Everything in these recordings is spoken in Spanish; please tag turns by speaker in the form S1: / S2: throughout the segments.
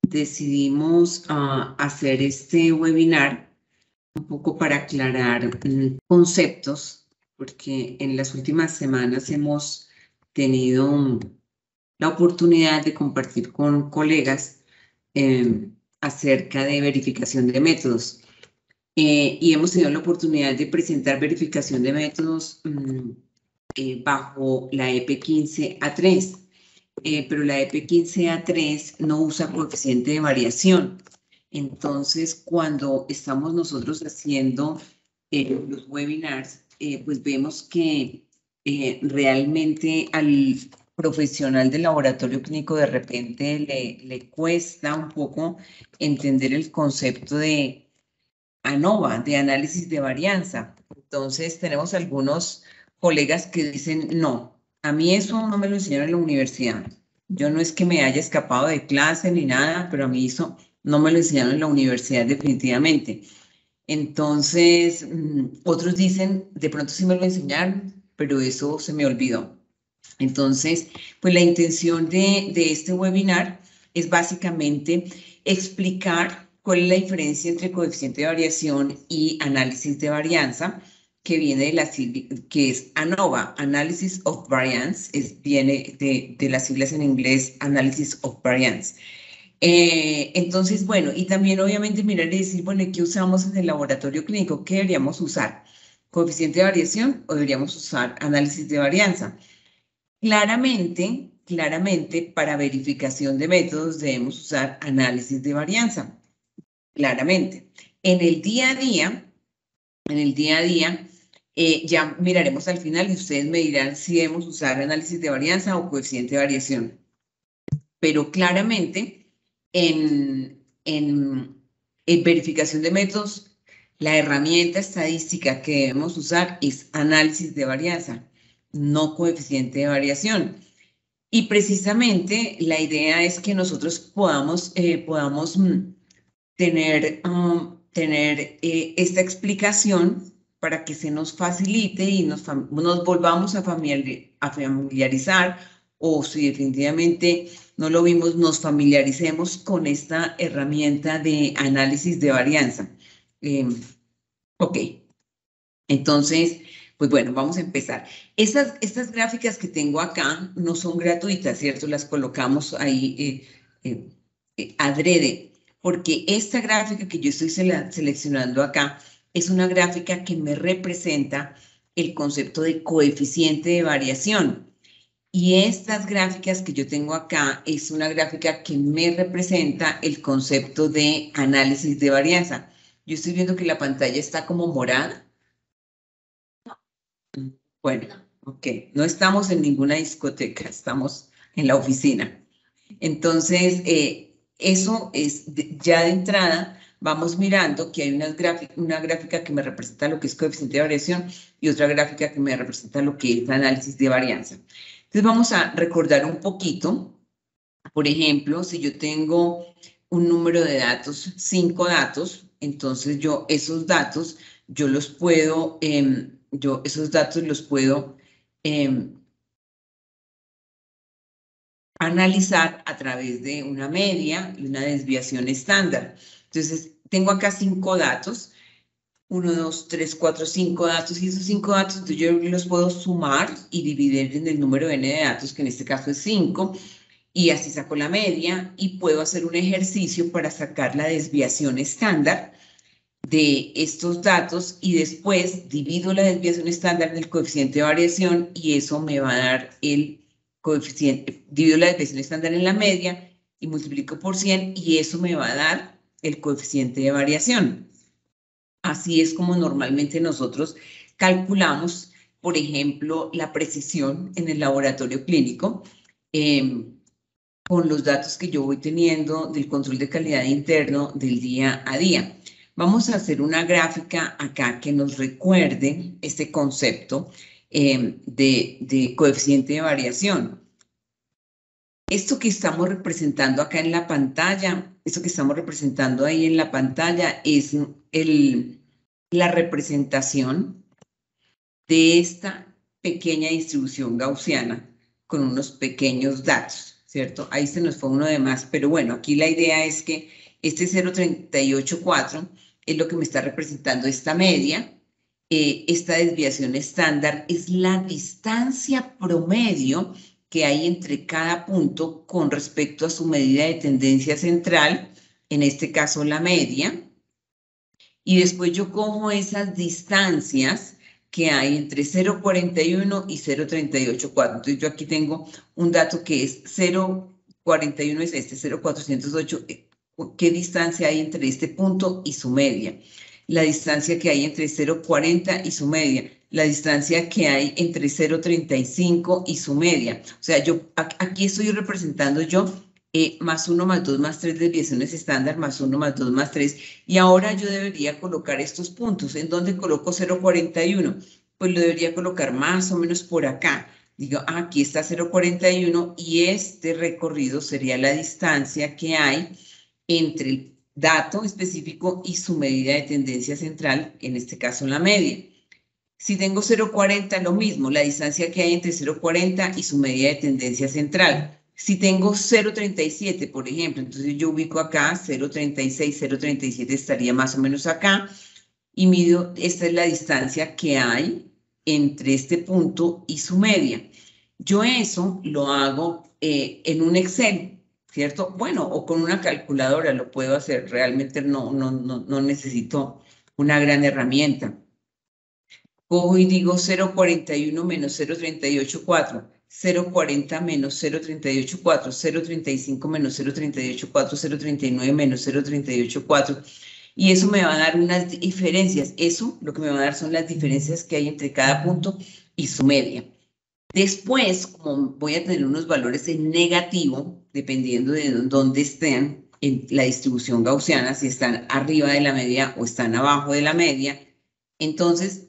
S1: decidimos hacer este webinar un poco para aclarar conceptos, porque en las últimas semanas hemos tenido la oportunidad de compartir con colegas acerca de verificación de métodos. Y hemos tenido la oportunidad de presentar verificación de métodos bajo la EP 15A3. Pero la EP 15A3 no usa coeficiente de variación. Entonces, cuando estamos nosotros haciendo los webinars, pues vemos que realmente al profesional del laboratorio clínico de repente le cuesta un poco entender el concepto de ANOVA, de análisis de varianza. Entonces, tenemos algunos colegas que dicen, no, a mí eso no me lo enseñaron en la universidad. Yo no es que me haya escapado de clase ni nada, pero a mí eso no me lo enseñaron en la universidad definitivamente. Entonces, otros dicen, de pronto sí me lo enseñaron, pero eso se me olvidó. Entonces, pues la intención de este webinar es básicamente explicar cuál es la diferencia entre coeficiente de variación y análisis de varianza, que viene de la sigla, que es ANOVA, Analysis of Variance, viene de las siglas en inglés Analysis of Variance. Entonces, bueno, y también obviamente mirar y decir, bueno, ¿qué usamos en el laboratorio clínico? ¿Qué deberíamos usar? ¿Coeficiente de variación o deberíamos usar análisis de varianza? Claramente, para verificación de métodos debemos usar análisis de varianza. Claramente. En el día a día, ya miraremos al final y ustedes me dirán si debemos usar análisis de varianza o coeficiente de variación. Pero claramente, en verificación de métodos, la herramienta estadística que debemos usar es análisis de varianza, no coeficiente de variación. Y precisamente la idea es que nosotros podamos tener esta explicación para que se nos facilite y nos volvamos a familiarizar, o si definitivamente no lo vimos, nos familiaricemos con esta herramienta de análisis de varianza. Ok, entonces, pues bueno, vamos a empezar. Estas gráficas que tengo acá no son gratuitas, ¿cierto? Las colocamos ahí adrede, porque esta gráfica que yo estoy seleccionando acá es una gráfica que me representa el concepto de coeficiente de variación. Y estas gráficas que yo tengo acá es una gráfica que me representa el concepto de análisis de varianza. Yo estoy viendo que la pantalla está como morada. Bueno, ok, no estamos en ninguna discoteca, estamos en la oficina. Entonces, eso es, ya de entrada, vamos mirando que hay una gráfica que me representa lo que es coeficiente de variación y otra gráfica que me representa lo que es análisis de varianza. Entonces, vamos a recordar un poquito. Por ejemplo, si yo tengo un número de datos, 5 datos, entonces esos datos los puedo analizar a través de una media y una desviación estándar. Entonces, tengo acá 5 datos, 1, 2, 3, 4, 5 datos, y esos 5 datos yo los puedo sumar y dividir en el número n de datos, que en este caso es 5, y así saco la media y puedo hacer un ejercicio para sacar la desviación estándar de estos datos y después divido la desviación estándar del coeficiente de variación y eso me va a dar el coeficiente, divido la desviación estándar en la media y multiplico por 100 y eso me va a dar el coeficiente de variación. Así es como normalmente nosotros calculamos, por ejemplo, la precisión en el laboratorio clínico con los datos que yo voy teniendo del control de calidad interno del día a día. Vamos a hacer una gráfica acá que nos recuerde este concepto de coeficiente de variación. Esto que estamos representando acá en la pantalla, esto que estamos representando ahí en la pantalla es la representación de esta pequeña distribución gaussiana con unos pequeños datos, ¿cierto? Ahí se nos fue uno de más, pero bueno, aquí la idea es que este 0,384 es lo que me está representando esta media. Esta desviación estándar es la distancia promedio que hay entre cada punto con respecto a su medida de tendencia central, en este caso la media, y después yo cojo esas distancias que hay entre 0,41 y 0,384. Entonces yo aquí tengo un dato que es 0,41 es este, 0,408. ¿Qué distancia hay entre este punto y su media? La distancia que hay entre 0,40 y su media. La distancia que hay entre 0,35 y su media. O sea, yo aquí estoy representando yo más 1, más 2, más 3 desviaciones estándar, más 1, más 2, más 3. Y ahora yo debería colocar estos puntos. ¿En dónde coloco 0,41? Pues lo debería colocar más o menos por acá. Digo, aquí está 0,41 y este recorrido sería la distancia que hay entre el dato específico y su medida de tendencia central, en este caso la media. Si tengo 0,40, lo mismo, la distancia que hay entre 0,40 y su medida de tendencia central. Si tengo 0,37, por ejemplo, entonces yo ubico acá 0,36, 0,37 estaría más o menos acá y mido, esta es la distancia que hay entre este punto y su media. Yo eso lo hago en un Excel, ¿cierto? Bueno, o con una calculadora lo puedo hacer, realmente no necesito una gran herramienta. Cojo y digo 0,41 menos 0,384, 0,40 menos 0,384, 0,35 menos 0,384, 0,39 menos 0,384. Y eso me va a dar unas diferencias. Eso lo que me va a dar son las diferencias que hay entre cada punto y su media. Después, como voy a tener unos valores en negativo, dependiendo de dónde estén en la distribución gaussiana, si están arriba de la media o están abajo de la media, entonces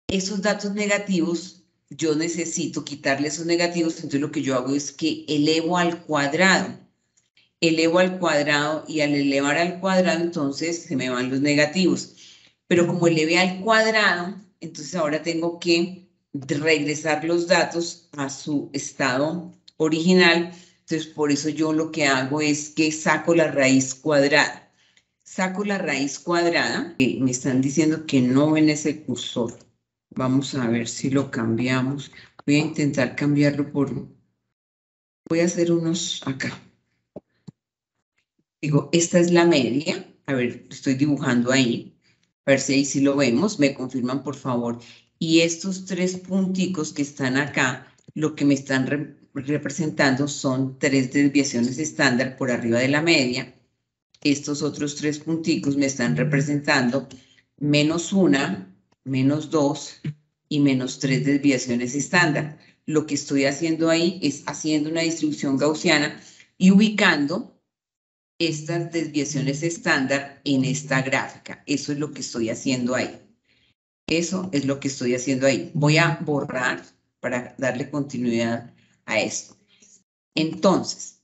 S1: esos datos negativos, yo necesito quitarle esos negativos, entonces lo que yo hago es que elevo al cuadrado y al elevar al cuadrado, entonces se me van los negativos. Pero como elevé al cuadrado, entonces ahora tengo que regresar los datos a su estado original. Entonces, por eso yo lo que hago es que saco la raíz cuadrada. Saco la raíz cuadrada, me están diciendo que no ven ese cursor. Vamos a ver si lo cambiamos. Voy a intentar cambiarlo voy a hacer unos acá. Digo, esta es la media. A ver, estoy dibujando ahí. A ver si ahí sí lo vemos. Me confirman, por favor. Y estos 3 punticos que están acá, lo que me están representando son 3 desviaciones estándar por arriba de la media. Estos otros 3 punticos me están representando menos 1, menos 2 y menos 3 desviaciones estándar. Lo que estoy haciendo ahí es haciendo una distribución gaussiana y ubicando estas desviaciones estándar en esta gráfica. Eso es lo que estoy haciendo ahí. Eso es lo que estoy haciendo ahí. Voy a borrar para darle continuidad a esto. Entonces,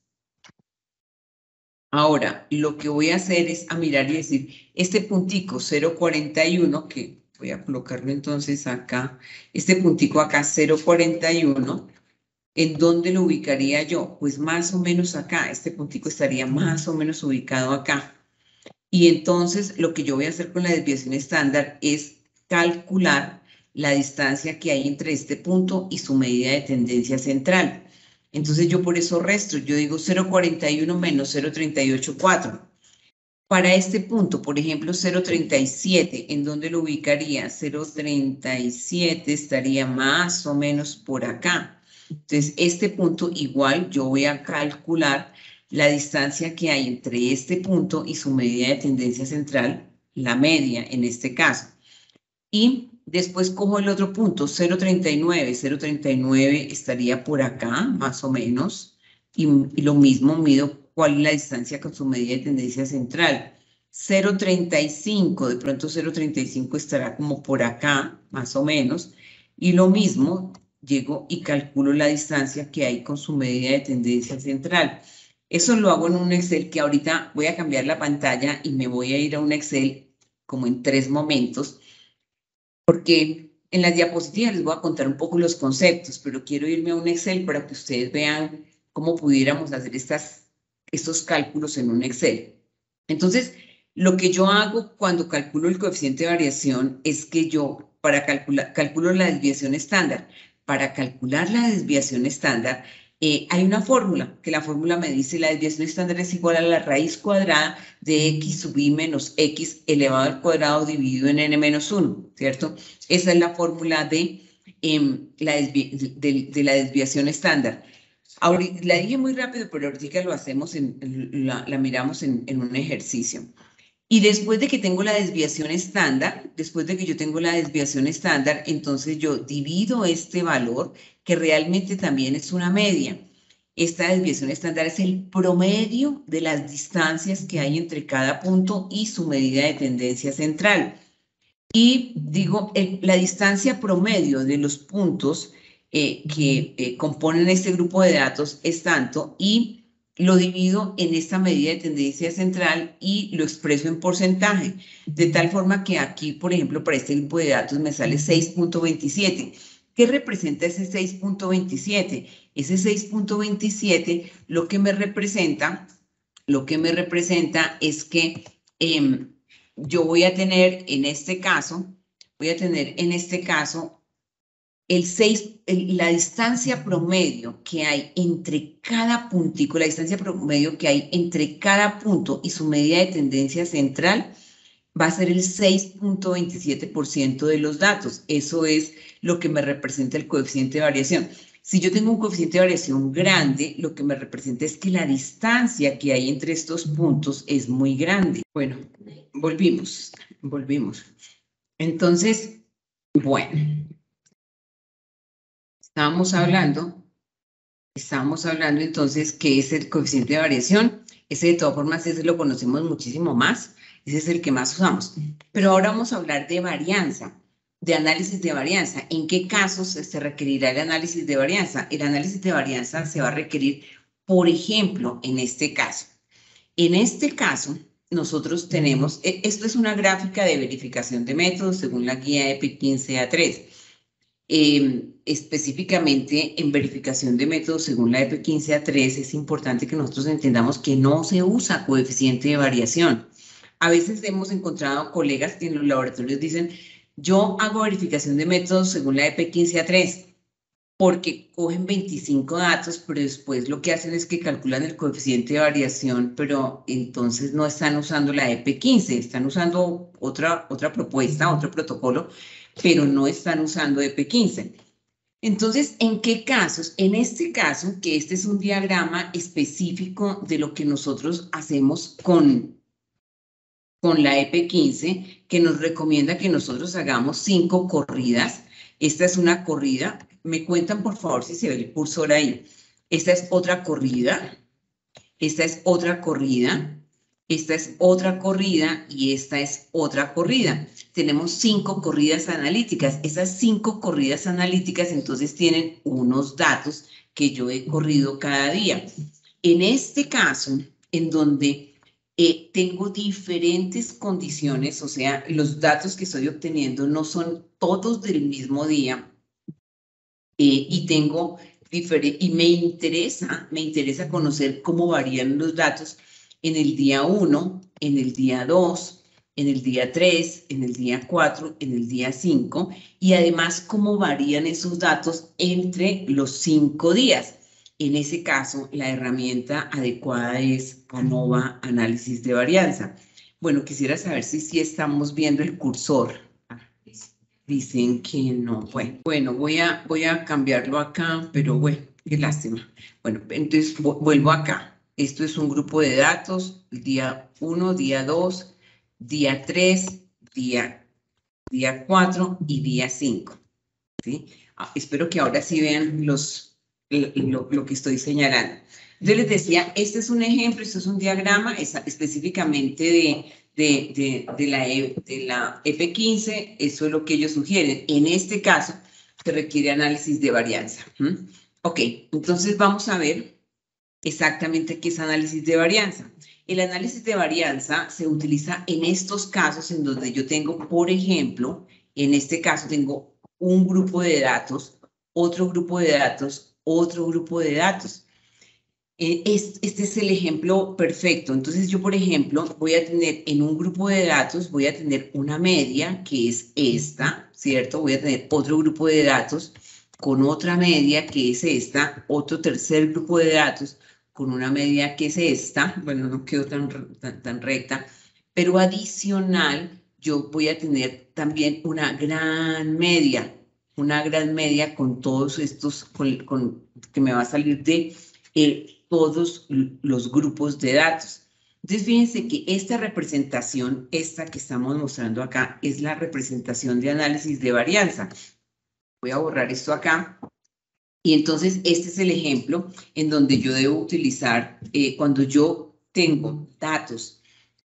S1: ahora, lo que voy a hacer es a mirar y decir, este puntico 0,41, que voy a colocarlo entonces acá, este puntico acá 0,41, ¿en dónde lo ubicaría yo? Pues más o menos acá, este puntico estaría más o menos ubicado acá. Y entonces lo que yo voy a hacer con la desviación estándar es calcular la distancia que hay entre este punto y su medida de tendencia central. Entonces yo por eso resto, yo digo 0,41 menos 0,384. Para este punto, por ejemplo, 0,37, ¿en dónde lo ubicaría? 0,37 estaría más o menos por acá. Entonces, este punto igual yo voy a calcular la distancia que hay entre este punto y su medida de tendencia central, la media en este caso. Y después cojo el otro punto, 0,39. 0,39 estaría por acá, más o menos. Y lo mismo, mido cuál es la distancia con su medida de tendencia central. 0,35, de pronto 0,35 estará como por acá, más o menos. Y lo mismo, llego y calculo la distancia que hay con su medida de tendencia central. Eso lo hago en un Excel que ahorita voy a cambiar la pantalla y me voy a ir a un Excel como en 3 momentos. Porque En las diapositivas les voy a contar un poco los conceptos, pero quiero irme a un Excel para que ustedes vean cómo pudiéramos hacer estos cálculos en un Excel. Entonces, lo que yo hago cuando calculo el coeficiente de variación es que yo, calculo la desviación estándar. Para calcular la desviación estándar, hay una fórmula, que la fórmula me dice la desviación estándar es igual a la raíz cuadrada de x sub i menos x elevado al cuadrado dividido en n menos 1, ¿cierto? Esa es la fórmula de la desviación estándar. Ahorita, la dije muy rápido, pero ahorita lo hacemos, la miramos en un ejercicio. Y después de que tengo la desviación estándar, después de que yo tengo la desviación estándar, entonces yo divido este valor, que realmente también es una media. Esta desviación estándar es el promedio de las distancias que hay entre cada punto y su medida de tendencia central. Y digo, la distancia promedio de los puntos que componen este grupo de datos es tanto, y lo divido en esta medida de tendencia central y lo expreso en porcentaje, de tal forma que aquí, por ejemplo, para este grupo de datos me sale 6.27. ¿Qué representa ese 6.27? Ese 6.27 lo que me representa es que yo voy a tener en este caso, la distancia promedio que hay entre cada puntico, la distancia promedio que hay entre cada punto y su medida de tendencia central va a ser el 6.27% de los datos. Eso es lo que me representa el coeficiente de variación. Si yo tengo un coeficiente de variación grande, lo que me representa es que la distancia que hay entre estos puntos es muy grande. Bueno, volvimos. Entonces, bueno, estábamos hablando entonces qué es el coeficiente de variación. Ese de todas formas, ese lo conocemos muchísimo más. Ese es el que más usamos. Pero ahora vamos a hablar de varianza, de análisis de varianza. ¿En qué casos se requerirá el análisis de varianza? El análisis de varianza se va a requerir, por ejemplo, en este caso. En este caso, nosotros tenemos, esto es una gráfica de verificación de métodos según la guía EPE 15A3. Específicamente en verificación de métodos según la EPE 15A3 es importante que nosotros entendamos que no se usa coeficiente de variación. A veces hemos encontrado colegas que en los laboratorios dicen, yo hago verificación de métodos según la EPE 15A3, porque cogen 25 datos, pero después lo que hacen es que calculan el coeficiente de variación, pero entonces no están usando la EPE 15, están usando otra propuesta, otro protocolo, pero no están usando EPE 15. Entonces, ¿en qué casos? En este caso, que este es un diagrama específico de lo que nosotros hacemos con la EPE 15, que nos recomienda que nosotros hagamos 5 corridas. Esta es una corrida. Me cuentan, por favor, si se ve el cursor ahí. Esta es otra corrida. Esta es otra corrida. Esta es otra corrida y esta es otra corrida. Tenemos 5 corridas analíticas. Esas 5 corridas analíticas entonces tienen unos datos que yo he corrido cada día. En este caso, en donde tengo diferentes condiciones, o sea, los datos que estoy obteniendo no son todos del mismo día, y tengo y me interesa conocer cómo varían los datos en el día 1, en el día 2, en el día 3, en el día 4, en el día 5, y además cómo varían esos datos entre los 5 días. En ese caso, la herramienta adecuada es ANOVA Análisis de Varianza. Bueno, quisiera saber si estamos viendo el cursor. Dicen que no. Bueno, voy a cambiarlo acá, pero bueno, qué lástima. Bueno, entonces vuelvo acá. Esto es un grupo de datos, día 1, día 2, día 3, día 4 y día 5. ¿Sí? Espero que ahora sí vean lo que estoy señalando. Yo les decía, este es un ejemplo, esto es un diagrama específicamente de la EPE 15, eso es lo que ellos sugieren. En este caso, se requiere análisis de varianza. Ok, entonces vamos a ver exactamente qué es análisis de varianza. El análisis de varianza se utiliza en estos casos en donde yo tengo, por ejemplo, en este caso tengo un grupo de datos, otro grupo de datos, otro grupo de datos. Este es el ejemplo perfecto. Entonces yo, por ejemplo, voy a tener en un grupo de datos, voy a tener una media que es esta, ¿cierto? Voy a tener otro grupo de datos con otra media que es esta, otro tercer grupo de datos con una media que es esta. Bueno, no quedó tan recta, pero adicional yo voy a tener también una gran media con todos estos, que me va a salir de todos los grupos de datos. Entonces, fíjense que esta representación, esta que estamos mostrando acá, es la representación de análisis de varianza. Voy a borrar esto acá. Y entonces, este es el ejemplo en donde yo debo utilizar, cuando yo tengo datos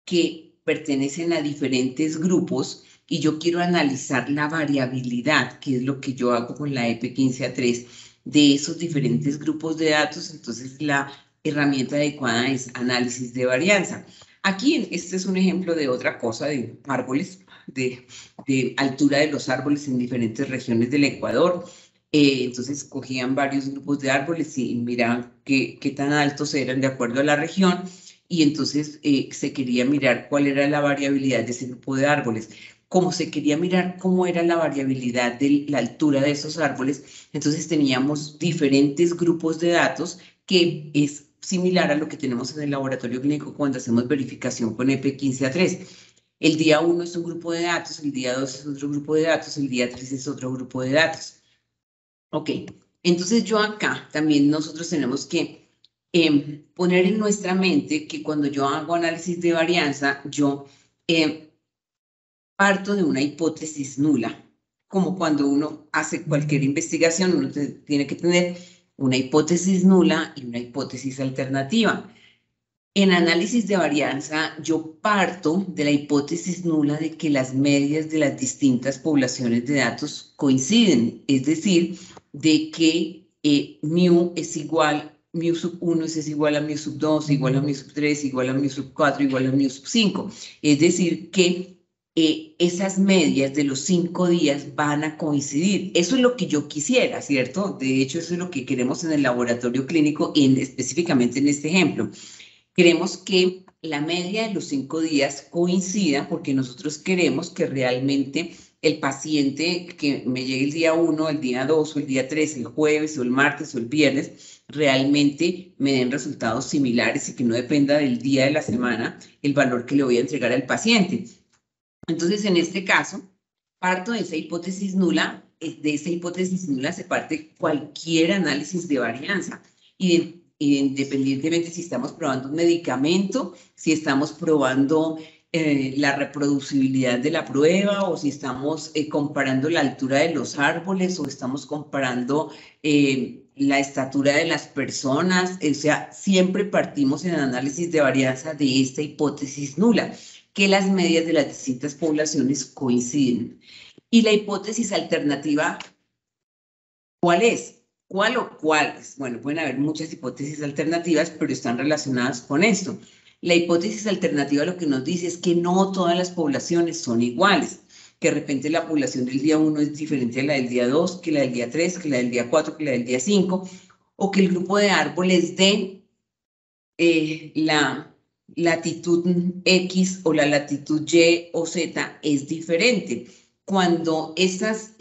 S1: que pertenecen a diferentes grupos y yo quiero analizar la variabilidad, que es lo que yo hago con la EP15A3, de esos diferentes grupos de datos. Entonces la herramienta adecuada es análisis de varianza. Aquí este es un ejemplo de otra cosa, de árboles, de altura de los árboles en diferentes regiones del Ecuador. Entonces cogían varios grupos de árboles y miraban qué tan altos eran de acuerdo a la región, y entonces se quería mirar cuál era la variabilidad de ese grupo de árboles. Como se quería mirar cómo era la variabilidad de la altura de esos árboles, entonces teníamos diferentes grupos de datos, que es similar a lo que tenemos en el laboratorio clínico cuando hacemos verificación con EP15A3. El día 1 es un grupo de datos, el día 2 es otro grupo de datos, el día 3 es otro grupo de datos. Ok, entonces yo acá también nosotros tenemos que poner en nuestra mente que cuando yo hago análisis de varianza, yo parto de una hipótesis nula. Como cuando uno hace cualquier investigación, uno tiene que tener una hipótesis nula y una hipótesis alternativa. En análisis de varianza, yo parto de la hipótesis nula de que las medias de las distintas poblaciones de datos coinciden, es decir, de que mu es igual, mu sub 1 es igual a mu sub 2, igual a mu sub 3, igual a mu sub 4, igual a mu sub 5. Es decir, que esas medias de los 5 días van a coincidir. Eso es lo que yo quisiera, ¿cierto? De hecho, eso es lo que queremos en el laboratorio clínico, específicamente en este ejemplo. Queremos que la media de los 5 días coincida, porque nosotros queremos que realmente el paciente que me llegue el día 1, el día 2 o el día 3, el jueves o el martes o el viernes, realmente me den resultados similares y que no dependa del día de la semana el valor que le voy a entregar al paciente. Entonces, en este caso, parto de esa hipótesis nula. De esa hipótesis nula se parte cualquier análisis de varianza. Independientemente si estamos probando un medicamento, si estamos probando la reproducibilidad de la prueba, o si estamos comparando la altura de los árboles, o estamos comparando la estatura de las personas. O sea, siempre partimos en el análisis de varianza de esta hipótesis nula, que las medias de las distintas poblaciones coinciden. Y la hipótesis alternativa, ¿cuál es? ¿Cuál o cuáles? Bueno, pueden haber muchas hipótesis alternativas, pero están relacionadas con esto. La hipótesis alternativa lo que nos dice es que no todas las poblaciones son iguales, que de repente la población del día 1 es diferente a la del día 2, que la del día 3, que la del día 4, que la del día 5, o que el grupo de árboles de la latitud X o la latitud Y o Z es diferente. Cuando estas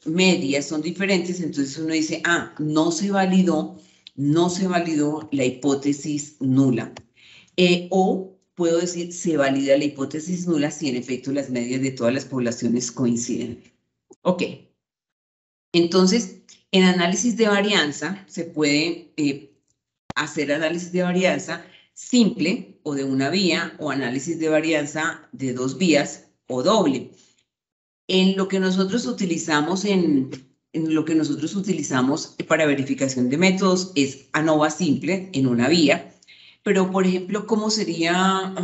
S1: medias son diferentes, entonces uno dice, no se validó la hipótesis nula. O puedo decir, se valida la hipótesis nula si en efecto las medias de todas las poblaciones coinciden. Ok. Entonces, en análisis de varianza se puede hacer análisis de varianza simple o de una vía, o análisis de varianza de 2 vías o doble. En lo que nosotros utilizamos para verificación de métodos es ANOVA simple en una vía. Pero, por ejemplo, ¿cuál sería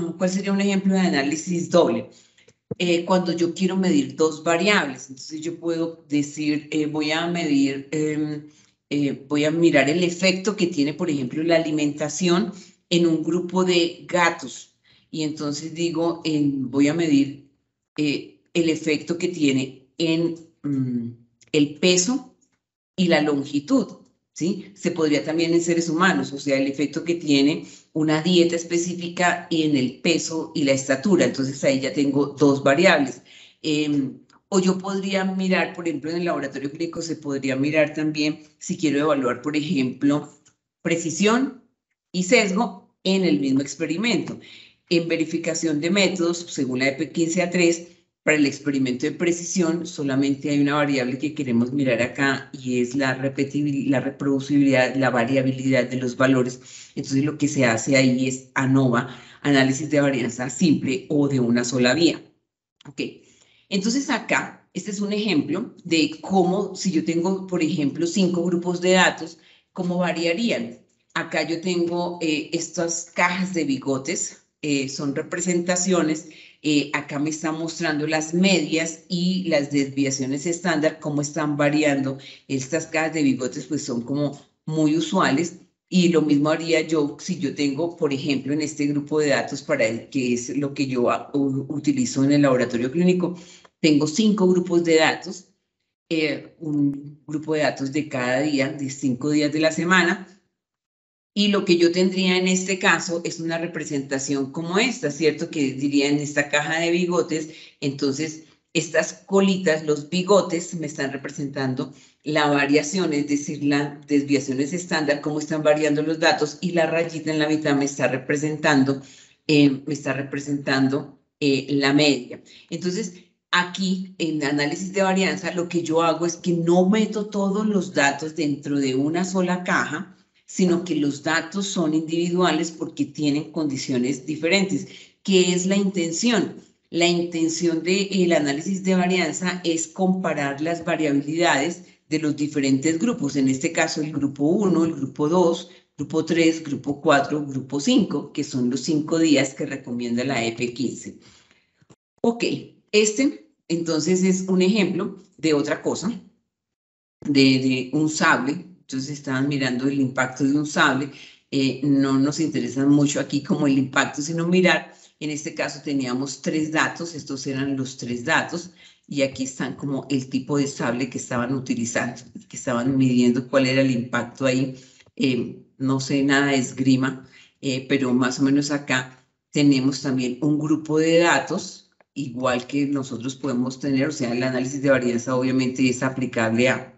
S1: un ejemplo de análisis doble? Cuando yo quiero medir 2 variables, entonces yo puedo decir, voy a mirar el efecto que tiene, por ejemplo, la alimentación en un grupo de gatos. Y entonces digo, voy a medir el efecto que tiene en el peso y la longitud, ¿sí? Se podría también en seres humanos, o sea, el efecto que tiene una dieta específica en el peso y la estatura. Entonces ahí ya tengo dos variables. O yo podría mirar, por ejemplo, en el laboratorio clínico se podría mirar también si quiero evaluar, por ejemplo, precisión y sesgo en el mismo experimento. En verificación de métodos, según la EP15A3, para el experimento de precisión solamente hay una variable que queremos mirar acá y es la reproducibilidad, la variabilidad de los valores. Entonces lo que se hace ahí es ANOVA, análisis de varianza simple o de una sola vía. Ok, entonces acá, este es un ejemplo de cómo, si yo tengo, por ejemplo, 5 grupos de datos, cómo variarían. Acá yo tengo estas cajas de bigotes, son representaciones. Acá me está mostrando las medias y las desviaciones estándar, cómo están variando. Estas cajas de bigotes pues son como muy usuales y lo mismo haría yo si yo tengo, por ejemplo, en este grupo de datos para el que es lo que yo utilizo en el laboratorio clínico, tengo 5 grupos de datos, un grupo de datos de cada día, de 5 días de la semana. Y lo que yo tendría en este caso es una representación como esta, ¿cierto? Que diría en esta caja de bigotes, entonces estas colitas, los bigotes, me están representando la variación, es decir, las desviaciones estándar, cómo están variando los datos, y la rayita en la mitad me está representando la media. Entonces, aquí en análisis de varianza, lo que yo hago es que no meto todos los datos dentro de una sola caja, sino que los datos son individuales porque tienen condiciones diferentes. ¿Qué es la intención? La intención del análisis de varianza es comparar las variabilidades de los diferentes grupos, en este caso el grupo 1, el grupo 2, grupo 3, grupo 4, grupo 5, que son los 5 días que recomienda la EP15. Ok, este entonces es un ejemplo de otra cosa, de un sable. Entonces estaban mirando el impacto de un sable. No nos interesa mucho aquí como el impacto, sino mirar, en este caso teníamos 3 datos, estos eran los 3 datos, y aquí están como el tipo de sable que estaban utilizando, que estaban midiendo cuál era el impacto ahí. No sé nada de esgrima, pero más o menos acá tenemos también un grupo de datos, igual que nosotros podemos tener, o sea, el análisis de varianza obviamente es aplicable a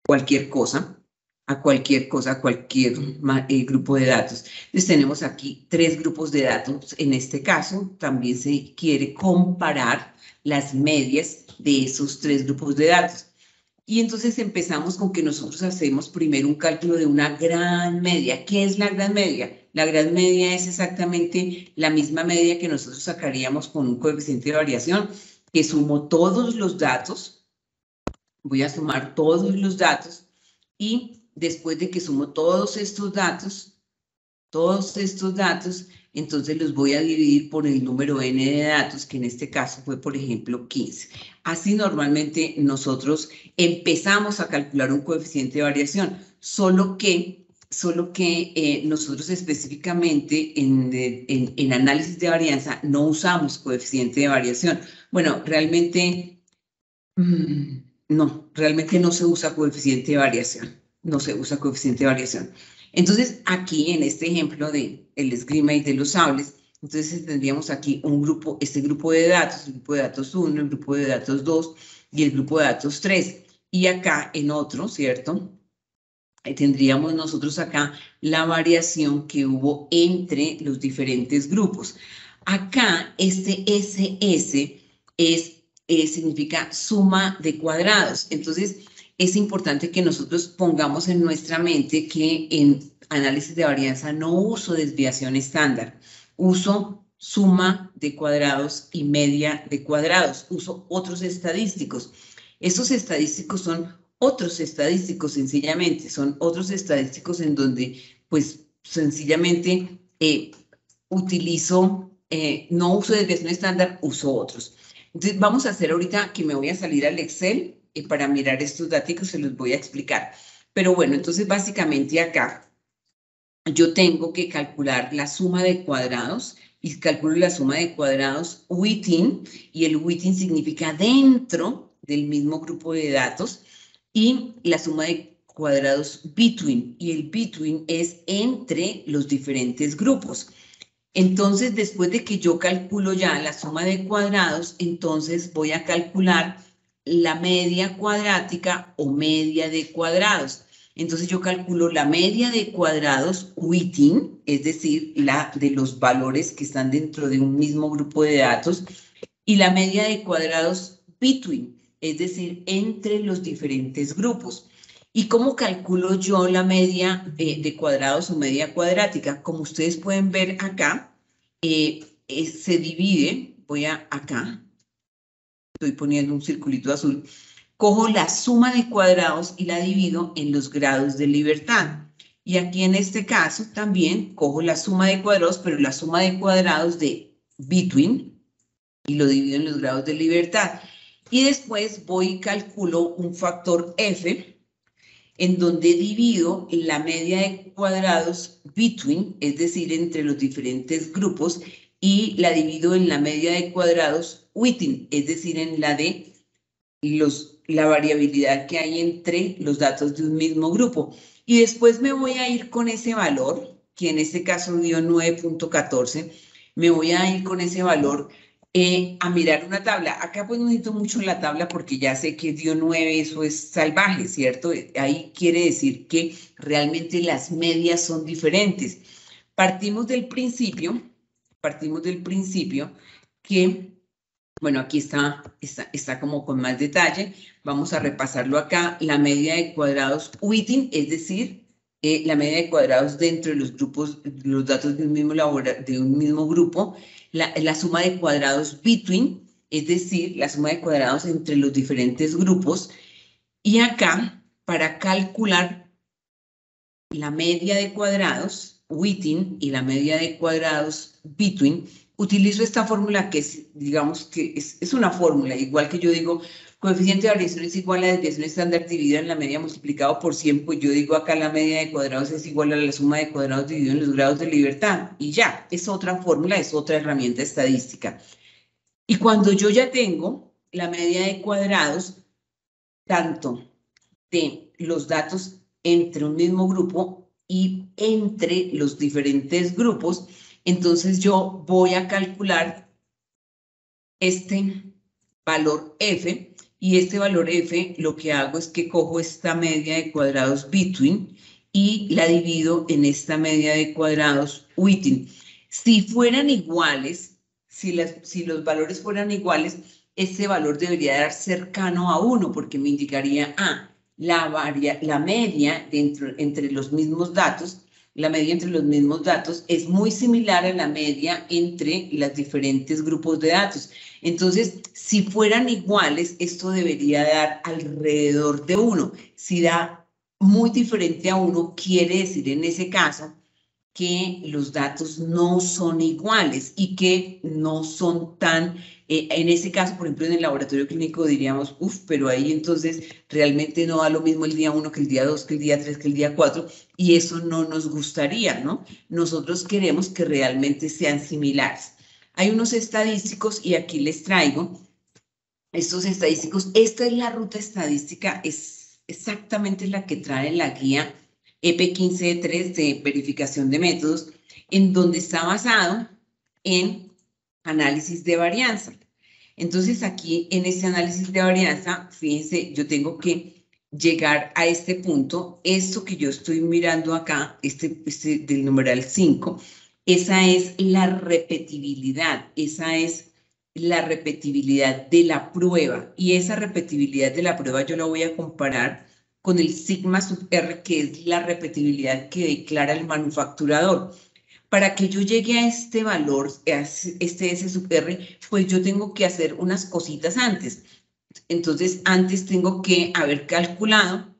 S1: cualquier cosa, a cualquier grupo de datos. Entonces tenemos aquí 3 grupos de datos. En este caso también se quiere comparar las medias de esos 3 grupos de datos. Y entonces empezamos con que nosotros hacemos primero un cálculo de una gran media. ¿Qué es la gran media? La gran media es exactamente la misma media que nosotros sacaríamos con un coeficiente de variación, que sumo todos los datos. Voy a sumar todos los datos y después de que sumo todos estos datos, entonces los voy a dividir por el número n de datos, que en este caso fue, por ejemplo, 15. Así normalmente nosotros empezamos a calcular un coeficiente de variación, solo que nosotros específicamente en análisis de varianza no usamos coeficiente de variación. Bueno, realmente... No, realmente no se usa coeficiente de variación. No se usa coeficiente de variación. Entonces, aquí en este ejemplo de el esgrima y de los sables, entonces tendríamos aquí un grupo, este grupo de datos, el grupo de datos 1, el grupo de datos 2 y el grupo de datos 3. Y acá en otro, ¿cierto? Tendríamos nosotros acá la variación que hubo entre los diferentes grupos. Acá este SS significa suma de cuadrados. Entonces, es importante que nosotros pongamos en nuestra mente que en análisis de varianza no uso desviación estándar, uso suma de cuadrados y media de cuadrados, uso otros estadísticos. Esos estadísticos son otros estadísticos, sencillamente, son otros estadísticos en donde, pues, sencillamente no uso desviación estándar, uso otros. Entonces, vamos a hacer ahorita que me voy a salir al Excel para mirar estos datos, se los voy a explicar. Pero bueno, entonces básicamente acá yo tengo que calcular la suma de cuadrados y calculo la suma de cuadrados within, y el within significa dentro del mismo grupo de datos, y la suma de cuadrados between, y el between es entre los diferentes grupos. Entonces, después de que yo calculo ya la suma de cuadrados, entonces voy a calcular la media cuadrática o media de cuadrados. Entonces yo calculo la media de cuadrados within, es decir, la de los valores que están dentro de un mismo grupo de datos, y la media de cuadrados between, es decir, entre los diferentes grupos. ¿Y cómo calculo yo la media de cuadrados o media cuadrática? Como ustedes pueden ver acá, se divide, voy a acá, estoy poniendo un circulito azul, cojo la suma de cuadrados y la divido en los grados de libertad. Y aquí en este caso también cojo la suma de cuadrados, pero la suma de cuadrados de between, y lo divido en los grados de libertad. Y después voy y calculo un factor F, en donde divido la media de cuadrados between, es decir, entre los diferentes grupos, y la divido en la media de cuadrados within, es decir, en la de la variabilidad que hay entre los datos de un mismo grupo. Y después me voy a ir con ese valor, que en este caso dio 9.14, me voy a ir con ese valor a mirar una tabla. Acá pues no necesito mucho la tabla porque ya sé que dio 9, eso es salvaje, ¿cierto? Ahí quiere decir que realmente las medias son diferentes. Partimos del principio que, bueno, aquí está como con más detalle. Vamos a repasarlo acá. La media de cuadrados within, es decir, la media de cuadrados dentro de los grupos, los datos de un mismo grupo. La suma de cuadrados between, es decir, la suma de cuadrados entre los diferentes grupos. Y acá, para calcular la media de cuadrados within y la media de cuadrados between, utilizo esta fórmula que es, digamos que es una fórmula, igual que yo digo, coeficiente de variación es igual a la desviación estándar dividida en la media multiplicado por 100, pues yo digo acá la media de cuadrados es igual a la suma de cuadrados dividido en los grados de libertad. Y ya, es otra fórmula, es otra herramienta estadística. Y cuando yo ya tengo la media de cuadrados, tanto de los datos entre un mismo grupo y entre los diferentes grupos, entonces yo voy a calcular este valor F, y este valor F lo que hago es que cojo esta media de cuadrados between y la divido en esta media de cuadrados within. Si fueran iguales, si los valores fueran iguales, este valor debería dar cercano a 1 porque me indicaría la media entre los mismos datos. La media entre los mismos datos es muy similar a la media entre los diferentes grupos de datos. Entonces, si fueran iguales, esto debería dar alrededor de 1. Si da muy diferente a 1, quiere decir en ese caso que los datos no son iguales y que no son tan, en ese caso, por ejemplo, en el laboratorio clínico diríamos, pero ahí entonces realmente no da lo mismo el día 1 que el día 2, que el día 3, que el día 4, y eso no nos gustaría, ¿no? Nosotros queremos que realmente sean similares. Hay unos estadísticos y aquí les traigo estos estadísticos. Esta es la ruta estadística, es exactamente la que trae la guía EP15-3 de verificación de métodos, en donde está basado en análisis de varianza. Entonces aquí en este análisis de varianza, fíjense, yo tengo que llegar a este punto. Esto que yo estoy mirando acá, este del numeral 5, esa es la repetibilidad, esa es la repetibilidad de la prueba, y esa repetibilidad de la prueba yo la voy a comparar con el sigma sub R, que es la repetibilidad que declara el manufacturador. Para que yo llegue a este valor, este S sub R, pues yo tengo que hacer unas cositas antes. Entonces, antes tengo que haber calculado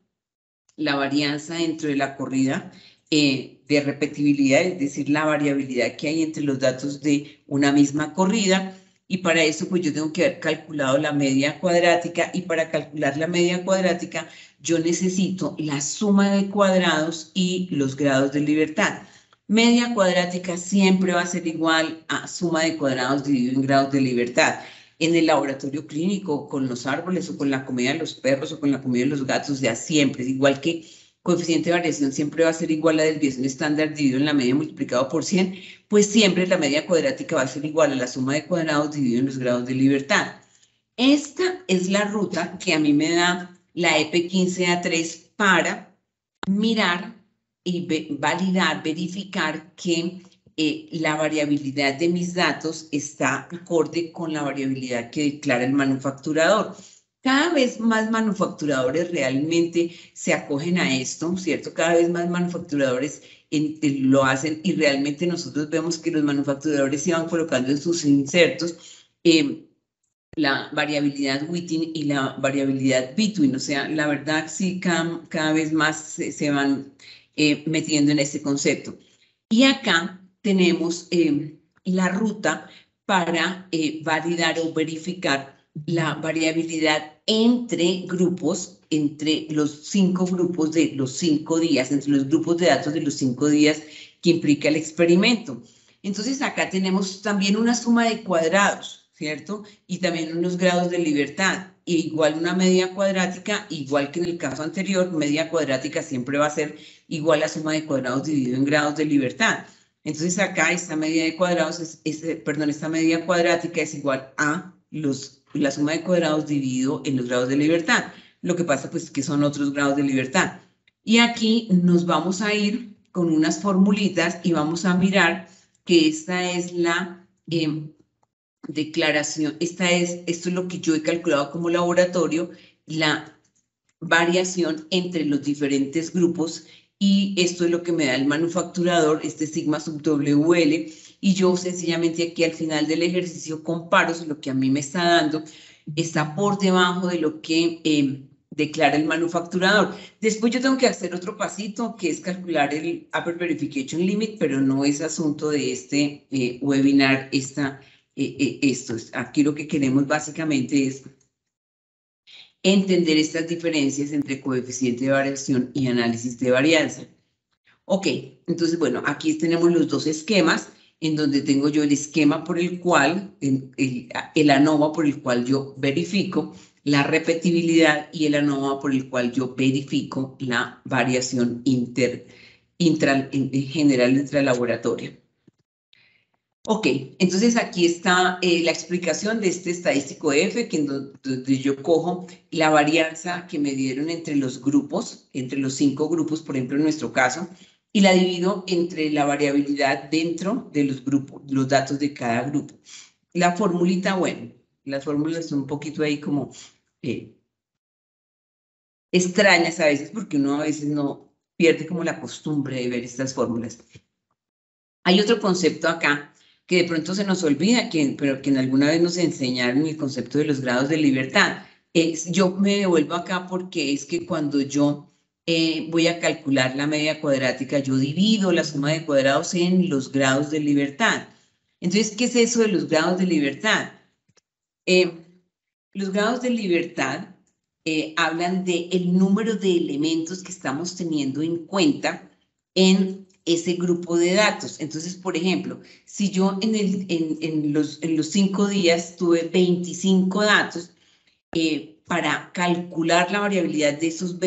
S1: la varianza dentro de la corrida de repetibilidad, es decir, la variabilidad que hay entre los datos de una misma corrida. Y para eso, pues yo tengo que haber calculado la media cuadrática, y para calcular la media cuadrática, yo necesito la suma de cuadrados y los grados de libertad. Media cuadrática siempre va a ser igual a suma de cuadrados dividido en grados de libertad. en el laboratorio clínico, con los árboles o con la comida de los perros o con la comida de los gatos, ya siempre, es igual que coeficiente de variación siempre va a ser igual a la desviación estándar dividido en la media multiplicado por 100, pues siempre la media cuadrática va a ser igual a la suma de cuadrados dividido en los grados de libertad. Esta es la ruta que a mí me da la EP15A3 para mirar y validar, verificar que la variabilidad de mis datos está acorde con la variabilidad que declara el manufacturador. Cada vez más manufacturadores realmente se acogen a esto, ¿cierto? Cada vez más manufacturadores lo hacen y realmente nosotros vemos que los manufacturadores se van colocando en sus insertos la variabilidad within y la variabilidad between. O sea, la verdad sí cada vez más se van metiendo en ese concepto. Y acá tenemos la ruta para validar o verificar la variabilidad entre grupos, entre los 5 grupos de los 5 días, entre los grupos de datos de los 5 días que implica el experimento. Entonces acá tenemos también una suma de cuadrados, ¿cierto? Y también unos grados de libertad. E igual una media cuadrática, igual que en el caso anterior, media cuadrática siempre va a ser igual a suma de cuadrados dividido en grados de libertad. Entonces acá esta media de cuadrados, esta media cuadrática es igual a la suma de cuadrados dividido en los grados de libertad. Lo que pasa pues que son otros grados de libertad. Y aquí nos vamos a ir con unas formulitas y vamos a mirar que esta es la declaración, esto es lo que yo he calculado como laboratorio, la variación entre los diferentes grupos, y esto es lo que me da el manufacturador, este sigma sub WL, y yo sencillamente aquí al final del ejercicio comparo si lo que a mí me está dando está por debajo de lo que declara el manufacturador. Después yo tengo que hacer otro pasito, que es calcular el Upper Verification Limit, pero no es asunto de este webinar, esto. Aquí lo que queremos básicamente es entender estas diferencias entre coeficiente de variación y análisis de varianza. Ok, entonces, bueno, aquí tenemos los dos esquemas, en donde tengo yo el esquema por el cual, el ANOVA por el cual yo verifico la repetibilidad y el ANOVA por el cual yo verifico la variación general intralaboratoria. Ok, entonces aquí está la explicación de este estadístico F, que donde yo cojo la varianza que me dieron entre los grupos, entre los 5 grupos, por ejemplo, en nuestro caso, y la divido entre la variabilidad dentro de los grupos, los datos de cada grupo. La formulita, bueno, las fórmulas son un poquito ahí como extrañas a veces, porque uno a veces no pierde como la costumbre de ver estas fórmulas. Hay otro concepto acá que de pronto se nos olvida, pero que en alguna vez nos enseñaron el concepto de los grados de libertad. Yo me devuelvo acá porque es que cuando yo voy a calcular la media cuadrática, yo divido la suma de cuadrados en los grados de libertad. Entonces, ¿qué es eso de los grados de libertad? Los grados de libertad hablan del número de elementos que estamos teniendo en cuenta en ese grupo de datos. Entonces, por ejemplo, si yo en los 5 días tuve 25 datos, para calcular la variabilidad de esos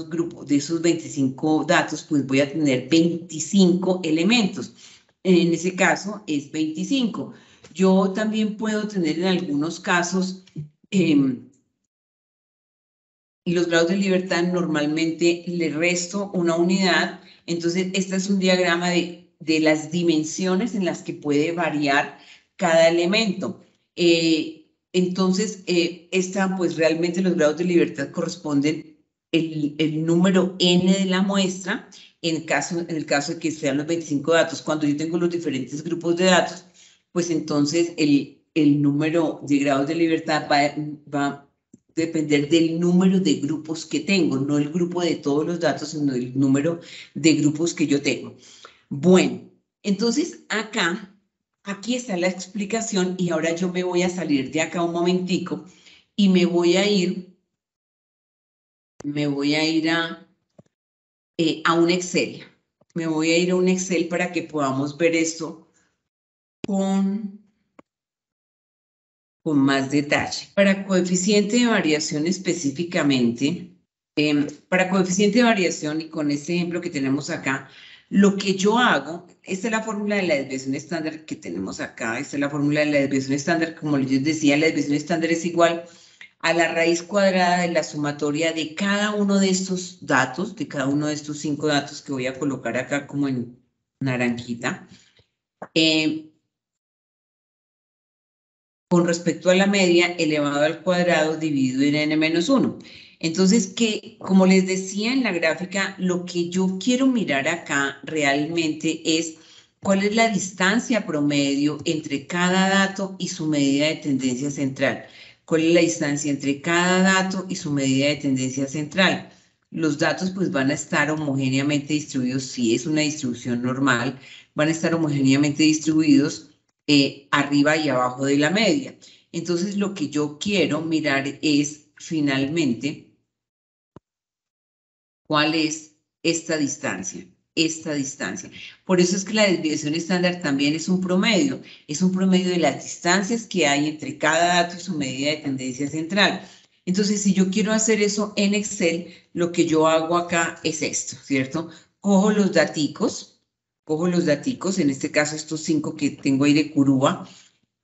S1: grupos, de esos 25 datos, pues voy a tener 25 elementos. En ese caso es 25. Yo también puedo tener en algunos casos los grados de libertad, normalmente le resto una unidad. Entonces, este es un diagrama de las dimensiones en las que puede variar cada elemento. Entonces, pues realmente los grados de libertad corresponden el número n de la muestra, en el caso de que sean los 25 datos. Cuando yo tengo los diferentes grupos de datos, pues entonces el número de grados de libertad va depender del número de grupos que tengo, no el grupo de todos los datos, sino el número de grupos que yo tengo. Bueno, entonces aquí está la explicación, y ahora yo me voy a salir de acá un momentico y me voy a ir a un Excel. Me voy a ir a un Excel para que podamos ver esto con con más detalle. Para coeficiente de variación específicamente, para coeficiente de variación y con este ejemplo que tenemos acá, lo que yo hago, esta es la fórmula de la desviación estándar que tenemos acá, esta es la fórmula de la desviación estándar, como les decía, la desviación estándar es igual a la raíz cuadrada de la sumatoria de cada uno de estos datos, de cada uno de estos 5 datos que voy a colocar acá como en naranjita, con respecto a la media elevado al cuadrado dividido en n-1. Entonces, como les decía en la gráfica, lo que yo quiero mirar acá realmente es cuál es la distancia promedio entre cada dato y su medida de tendencia central. ¿Cuál es la distancia entre cada dato y su medida de tendencia central? Los datos pues van a estar homogéneamente distribuidos, si es una distribución normal, van a estar homogéneamente distribuidos arriba y abajo de la media. Entonces, lo que yo quiero mirar es finalmente cuál es esta distancia. Por eso es que la desviación estándar también es un promedio de las distancias que hay entre cada dato y su medida de tendencia central. Entonces, si yo quiero hacer eso en Excel, lo que yo hago acá es esto, ¿cierto? Cojo los daticos, en este caso estos 5 que tengo ahí de curúa,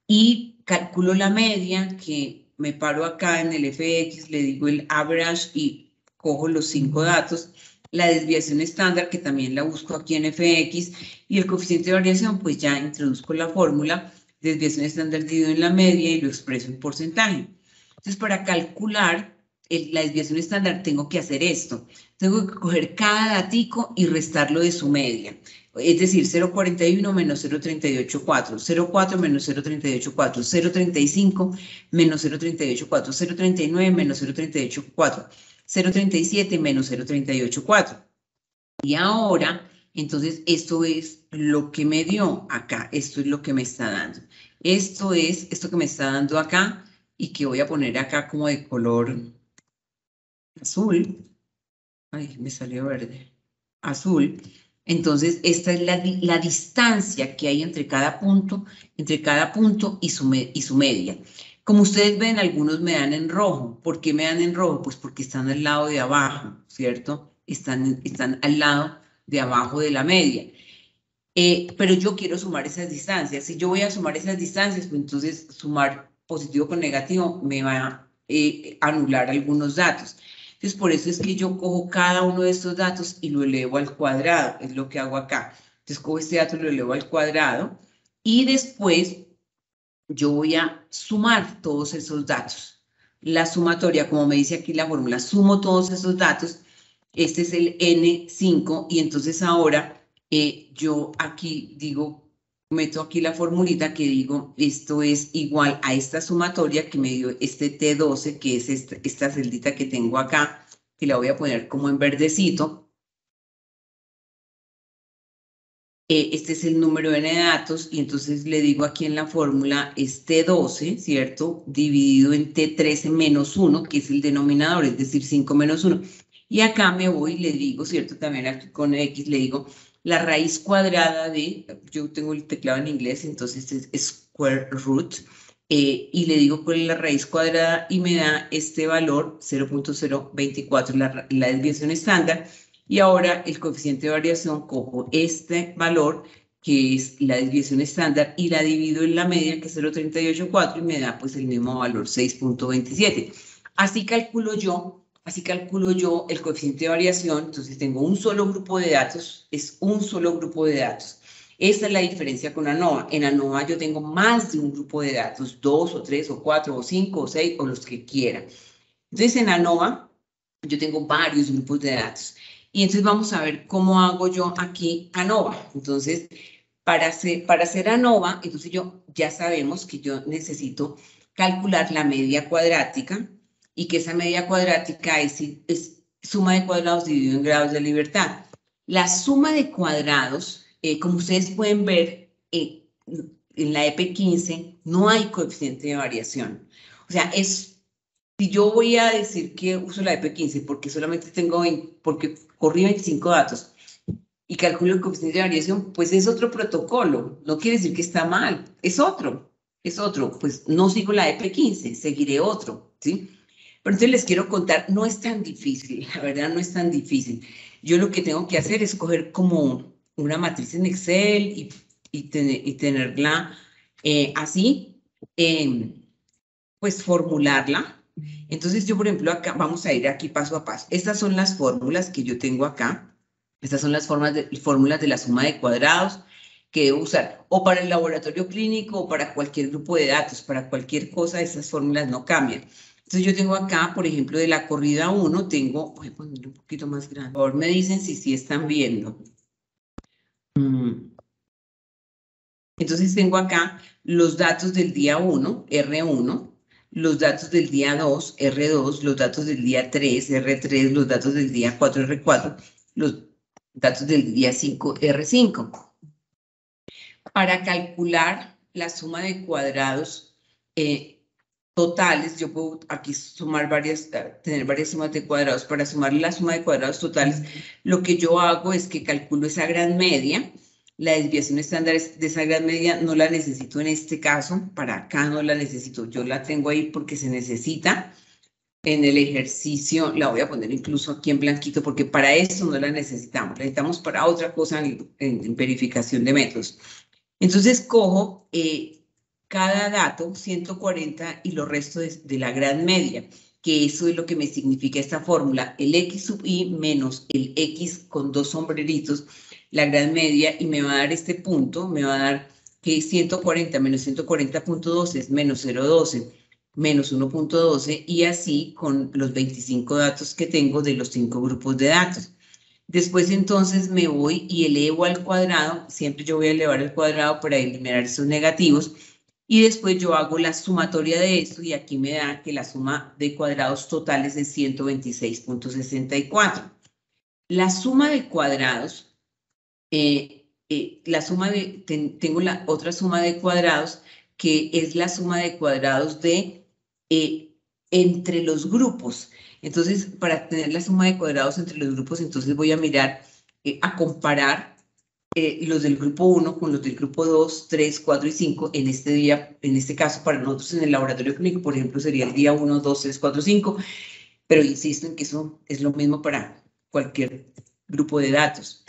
S1: y calculo la media, que me paro acá en el FX, le digo el average y cojo los 5 datos, la desviación estándar, que también la busco aquí en FX, y el coeficiente de variación, pues ya introduzco la fórmula, desviación estándar dividido en la media y lo expreso en porcentaje. Entonces, para calcular la desviación estándar tengo que hacer esto. Tengo que coger cada datico y restarlo de su media. Es decir, 0,41 menos 0,384, 0,4 menos 0,384, 0,35 menos 0,384, 0,39 menos 0,384, 0,37 menos 0,384. Y ahora, entonces, esto es lo que me dio acá, esto es lo que me está dando. Esto es esto que me está dando acá y que voy a poner acá como de color azul. Ay, me salió verde. Azul. Entonces, esta es la distancia que hay entre cada punto y su media. Como ustedes ven, algunos me dan en rojo. ¿Por qué me dan en rojo? Pues porque están al lado de abajo, ¿cierto? Están al lado de abajo de la media. Pero yo quiero sumar esas distancias. Si yo voy a sumar esas distancias, pues entonces sumar positivo con negativo me va a anular algunos datos. Entonces, por eso es que yo cojo cada uno de estos datos y lo elevo al cuadrado, es lo que hago acá. Entonces, cojo este dato y lo elevo al cuadrado y después yo voy a sumar todos esos datos. La sumatoria, como me dice aquí la fórmula, sumo todos esos datos. Este es el N5 y entonces ahora yo aquí digo, meto aquí la formulita que digo, esto es igual a esta sumatoria que me dio este T12, que es esta celdita que tengo acá, que la voy a poner como en verdecito. Este es el número n de datos y entonces le digo aquí en la fórmula es T12, ¿cierto? Dividido en T13 menos 1, que es el denominador, es decir, 5 menos 1. Y acá me voy y le digo, ¿cierto? También aquí con X le digo la raíz cuadrada de, yo tengo el teclado en inglés, entonces es square root, y le digo cuál es la raíz cuadrada y me da este valor, 0.024, la desviación estándar. Y ahora el coeficiente de variación, cojo este valor, que es la desviación estándar, y la divido en la media, que es 0.384, y me da pues el mismo valor, 6.27. Así calculo yo el coeficiente de variación. Entonces tengo un solo grupo de datos, es un solo grupo de datos. Esta es la diferencia con ANOVA. En ANOVA yo tengo más de un grupo de datos, 2 o 3 o 4 o 5 o 6 o los que quiera. Entonces en ANOVA yo tengo varios grupos de datos. Y entonces vamos a ver cómo hago yo aquí ANOVA. Entonces, para hacer ANOVA, entonces ya sabemos que yo necesito calcular la media cuadrática y que esa media cuadrática es suma de cuadrados dividido en grados de libertad. La suma de cuadrados, como ustedes pueden ver, en la EP15 no hay coeficiente de variación. O sea, si yo voy a decir que uso la EP15 porque solamente porque corrí 25 datos y calculo el coeficiente de variación, pues es otro protocolo. No quiere decir que está mal, es otro. es otro, pues no sigo la EP15, seguiré otro, ¿sí? Pero entonces les quiero contar, no es tan difícil, la verdad no es tan difícil. Yo lo que tengo que hacer es coger como una matriz en Excel y tenerla así, pues formularla. Entonces yo, por ejemplo, acá vamos a ir aquí paso a paso. Estas son las fórmulas que yo tengo acá. Estas son las fórmulas de la suma de cuadrados que debo usar o para el laboratorio clínico o para cualquier grupo de datos, para cualquier cosa, esas fórmulas no cambian. Entonces yo tengo acá, por ejemplo, de la corrida 1, tengo, voy a ponerlo un poquito más grande. Por favor, me dicen si sí están viendo. Entonces tengo acá los datos del día 1, R1, los datos del día 2, R2, los datos del día 3, R3, los datos del día 4, R4, los datos del día 5, R5. Para calcular la suma de cuadrados totales, yo puedo aquí sumar tener varias sumas de cuadrados. Para sumar la suma de cuadrados totales, lo que yo hago es que calculo esa gran media. La desviación estándar de esa gran media no la necesito en este caso, para acá no la necesito, yo la tengo ahí porque se necesita. En el ejercicio la voy a poner incluso aquí en blanquito porque para esto no la necesitamos para otra cosa en verificación de métodos. Entonces cojo cada dato, 140, y lo resto de la gran media, que eso es lo que me significa esta fórmula, el x sub i menos el x con dos sombreritos, la gran media, y me va a dar este punto, me va a dar que 140 menos 140.12 es menos 0.12, menos 1.12, y así con los 25 datos que tengo de los 5 grupos de datos. Después entonces me voy y elevo al cuadrado, siempre yo voy a elevar al cuadrado para eliminar esos negativos, y después yo hago la sumatoria de esto y aquí me da que la suma de cuadrados totales es 126.64. La suma de cuadrados, tengo la otra suma de cuadrados que es la suma de cuadrados de entre los grupos. Entonces, para tener la suma de cuadrados entre los grupos, entonces voy a mirar, a comparar los del grupo 1 con los del grupo 2, 3, 4 y 5 en este caso, para nosotros en el laboratorio clínico, por ejemplo, sería el día 1, 2, 3, 4, 5, pero insisto en que eso es lo mismo para cualquier grupo de datos.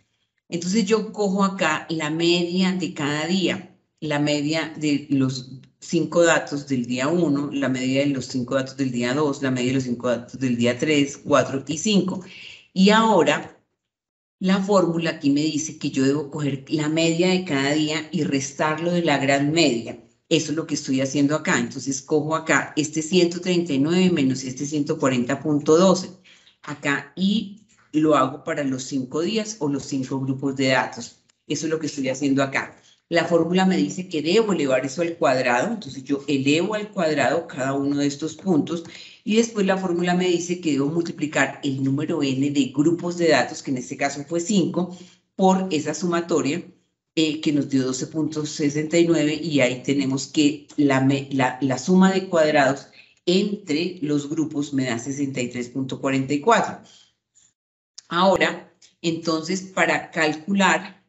S1: Entonces yo cojo acá la media de cada día, la media de los 5 datos del día 1, la media de los 5 datos del día 2, la media de los 5 datos del día 3, 4 y 5. Y ahora la fórmula aquí me dice que yo debo coger la media de cada día y restarlo de la gran media. Eso es lo que estoy haciendo acá. Entonces cojo acá este 139 menos este 140.12 acá y lo hago para los 5 días o los 5 grupos de datos. Eso es lo que estoy haciendo acá. La fórmula me dice que debo elevar eso al cuadrado, entonces yo elevo al cuadrado cada uno de estos puntos y después la fórmula me dice que debo multiplicar el número n de grupos de datos, que en este caso fue 5, por esa sumatoria que nos dio 12.69 y ahí tenemos que la suma de cuadrados entre los grupos me da 63.44. Ahora, entonces, para calcular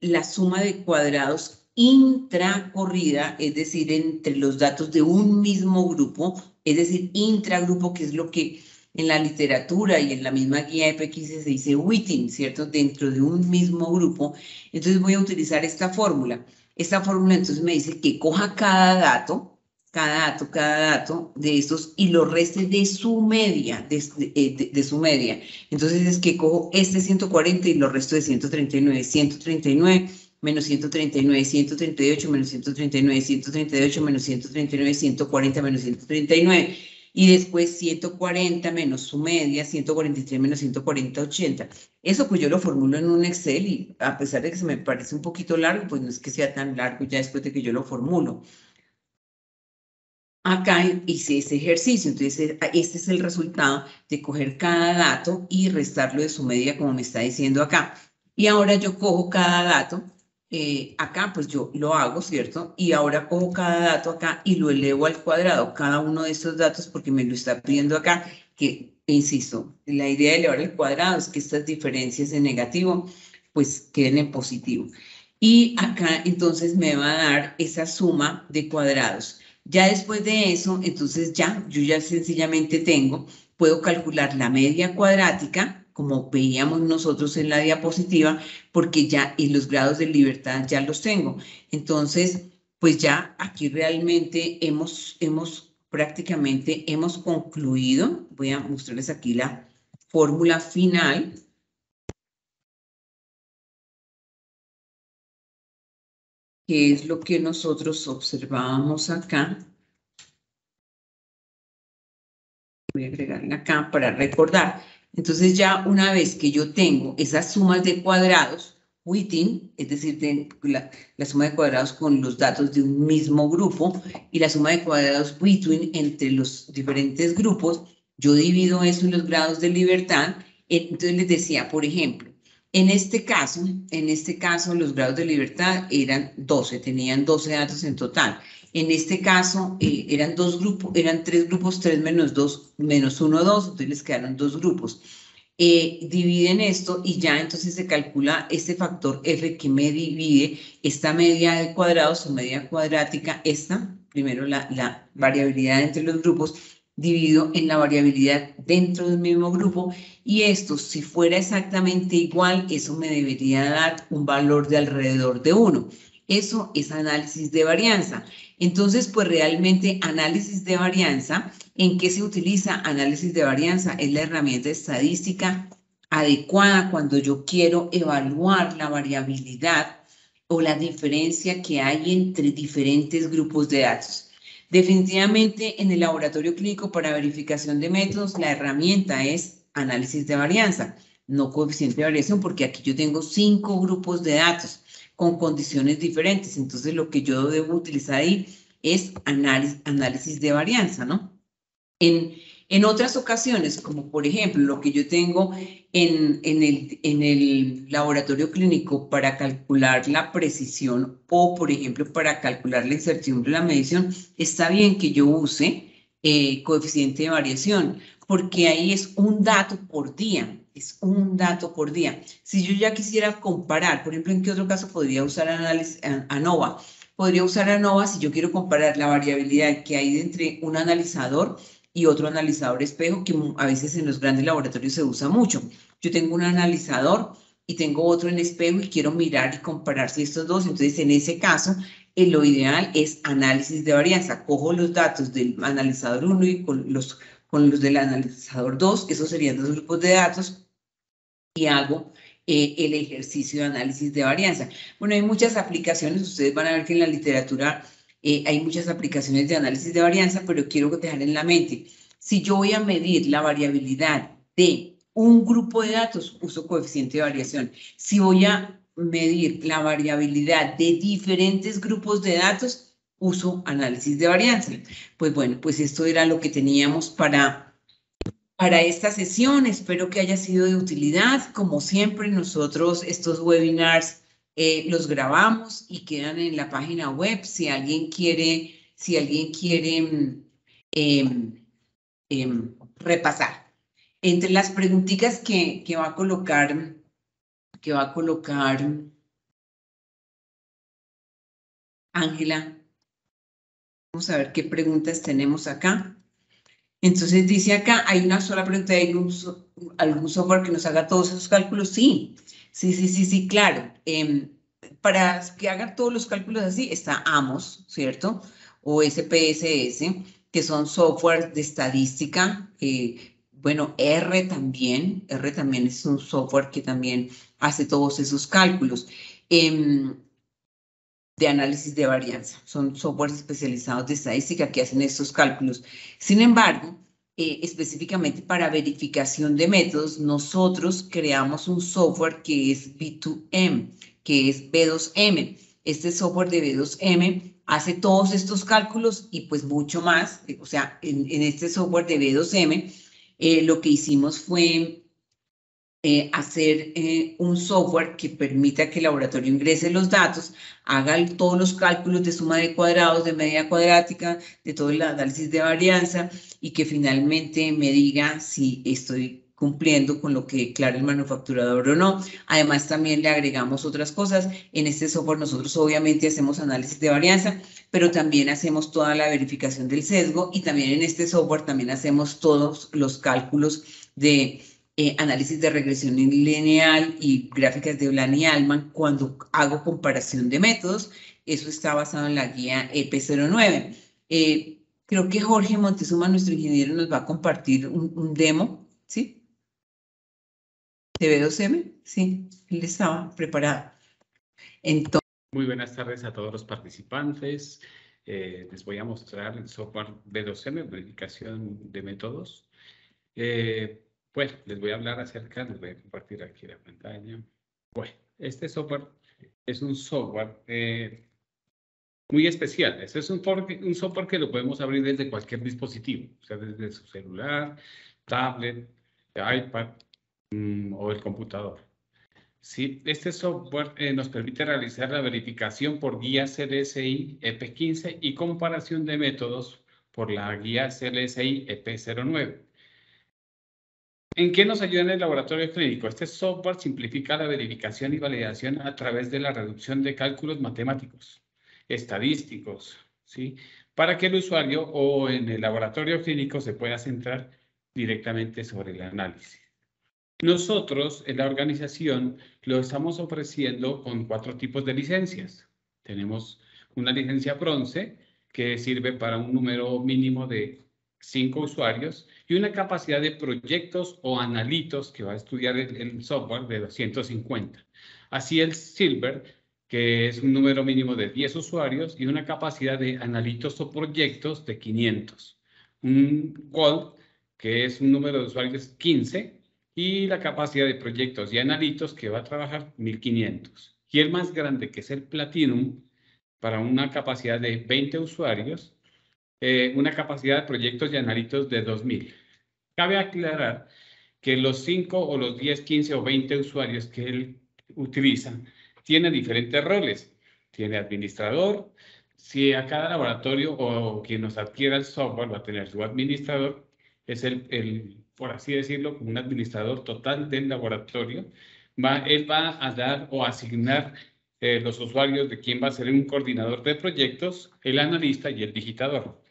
S1: la suma de cuadrados intracorrida, es decir, entre los datos de un mismo grupo, es decir, intragrupo, que es lo que en la literatura y en la misma guía EP15 se dice within, ¿cierto? Dentro de un mismo grupo. Entonces voy a utilizar esta fórmula. Esta fórmula entonces me dice que coja cada dato de estos y lo reste de su media, de su media. Entonces es que cojo este 140 y lo resto de 139, 139 menos 139, 138 menos 139, 138 menos 139, 140 menos 139. Y después 140 menos su media, 143 menos 140, 80. Eso pues yo lo formulo en un Excel y a pesar de que se me parece un poquito largo, pues no es que sea tan largo ya después de que yo lo formulo. Acá hice ese ejercicio, entonces este es el resultado de coger cada dato y restarlo de su media como me está diciendo acá. Y ahora yo cojo cada dato, acá pues yo lo hago, ¿cierto? Y ahora cojo cada dato acá y lo elevo al cuadrado, cada uno de estos datos porque me lo está pidiendo acá, que insisto, la idea de elevar al cuadrado es que estas diferencias en negativo pues queden en positivo. Y acá entonces me va a dar esa suma de cuadrados. Ya después de eso, entonces yo ya sencillamente puedo calcular la media cuadrática, como veíamos nosotros en la diapositiva, porque ya en los grados de libertad ya los tengo. Entonces, pues ya aquí realmente prácticamente hemos concluido. Voy a mostrarles aquí la fórmula final. Que es lo que nosotros observábamos acá. Voy a agregarla acá para recordar. Entonces ya una vez que yo tengo esas sumas de cuadrados, within, es decir, la suma de cuadrados con los datos de un mismo grupo y la suma de cuadrados between entre los diferentes grupos, yo divido eso en los grados de libertad. Entonces les decía, por ejemplo, en este caso los grados de libertad eran 12, tenían 12 datos en total. En este caso eran tres grupos, 3 menos 2, menos 1, 2, entonces les quedaron 2 grupos. Dividen esto y ya entonces se calcula este factor F que me divide esta media de cuadrados o media cuadrática, primero la variabilidad entre los grupos, dividido en la variabilidad dentro del mismo grupo, y esto, si fuera exactamente igual, eso me debería dar un valor de alrededor de 1. Eso es análisis de varianza. Entonces, pues realmente análisis de varianza, ¿en qué se utiliza análisis de varianza? Es la herramienta estadística adecuada cuando yo quiero evaluar la variabilidad o la diferencia que hay entre diferentes grupos de datos. Definitivamente en el laboratorio clínico para verificación de métodos, la herramienta es análisis de varianza, no coeficiente de variación, porque aquí yo tengo 5 grupos de datos con condiciones diferentes. Entonces lo que yo debo utilizar ahí es análisis de varianza, ¿no? En otras ocasiones, como por ejemplo lo que yo tengo en el laboratorio clínico para calcular la precisión o, por ejemplo, para calcular la incertidumbre de la medición, está bien que yo use coeficiente de variación, porque ahí es un dato por día, es un dato por día. Si yo ya quisiera comparar, por ejemplo, ¿en qué otro caso podría usar ANOVA? Podría usar ANOVA si yo quiero comparar la variabilidad que hay entre un analizador y otro analizador espejo, que a veces en los grandes laboratorios se usa mucho. Yo tengo un analizador y tengo otro en espejo y quiero mirar y comparar si estos dos. Entonces, en ese caso, lo ideal es análisis de varianza. Cojo los datos del analizador 1 y con los del analizador 2, esos serían 2 grupos de datos, y hago el ejercicio de análisis de varianza. Bueno, hay muchas aplicaciones. Ustedes van a ver que en la literatura hay muchas aplicaciones de análisis de varianza, pero quiero dejar en la mente, si yo voy a medir la variabilidad de un grupo de datos, uso coeficiente de variación. Si voy a medir la variabilidad de diferentes grupos de datos, uso análisis de varianza. Pues bueno, pues esto era lo que teníamos para esta sesión. Espero que haya sido de utilidad. Como siempre, nosotros estos webinars los grabamos y quedan en la página web. Si alguien quiere repasar. Entre las preguntitas que va a colocar Ángela, vamos a ver qué preguntas tenemos acá. Entonces dice acá, hay una sola pregunta, ¿hay algún software que nos haga todos esos cálculos? Sí, claro. Para que hagan todos los cálculos así está AMOS, ¿cierto? O SPSS, que son software de estadística. Bueno, R también es un software que también hace todos esos cálculos de análisis de varianza. Son softwares especializados de estadística que hacen estos cálculos. Sin embargo, específicamente para verificación de métodos, nosotros creamos un software que es B2M, que es B2M. Este software de B2M hace todos estos cálculos y pues mucho más. O sea, en este software de B2M, lo que hicimos fue hacer un software que permita que el laboratorio ingrese los datos, haga todos los cálculos de suma de cuadrados, de media cuadrática, de todo el análisis de varianza, y que finalmente me diga si estoy cumpliendo con lo que declara el manufacturador o no. Además, también le agregamos otras cosas. En este software nosotros obviamente hacemos análisis de varianza, pero también hacemos toda la verificación del sesgo y también en este software también hacemos todos los cálculos de análisis de regresión lineal y gráficas de Bland y Altman cuando hago comparación de métodos. Eso está basado en la guía EP09. Creo que Jorge Montezuma, nuestro ingeniero, nos va a compartir un demo, ¿sí? ¿De B2M? Sí, él estaba preparado. Entonces,
S2: muy buenas tardes a todos los participantes. Les voy a mostrar el software B2M, verificación de métodos. Bueno, les voy a hablar acerca, les voy a compartir aquí la pantalla. Bueno, este software es un software muy especial. Este es un software que lo podemos abrir desde cualquier dispositivo, o sea, desde su celular, tablet, iPad o el computador. Sí, este software nos permite realizar la verificación por guía CLSI EP15 y comparación de métodos por la guía CLSI EP09. ¿En qué nos ayuda en el laboratorio clínico? Este software simplifica la verificación y validación a través de la reducción de cálculos matemáticos, estadísticos, ¿sí? Para que el usuario o en el laboratorio clínico se pueda centrar directamente sobre el análisis. Nosotros en la organización lo estamos ofreciendo con 4 tipos de licencias. Tenemos una licencia bronce que sirve para un número mínimo de 5 usuarios y una capacidad de proyectos o analitos que va a estudiar el software de 250. Así el silver, que es un número mínimo de 10 usuarios y una capacidad de analitos o proyectos de 500. Un gold, que es un número de usuarios 15 y la capacidad de proyectos y analitos que va a trabajar 1500. Y el más grande, que es el Platinum, para una capacidad de 20 usuarios, una capacidad de proyectos y analitos de 2000. Cabe aclarar que los 5 o los 10, 15 o 20 usuarios que él utiliza tienen diferentes roles. Tiene administrador. Si a cada laboratorio o quien nos adquiera el software va a tener su administrador, es por así decirlo, como un administrador total del laboratorio. Él va a dar o asignar los usuarios de quién va a ser un coordinador de proyectos, el analista y el digitador.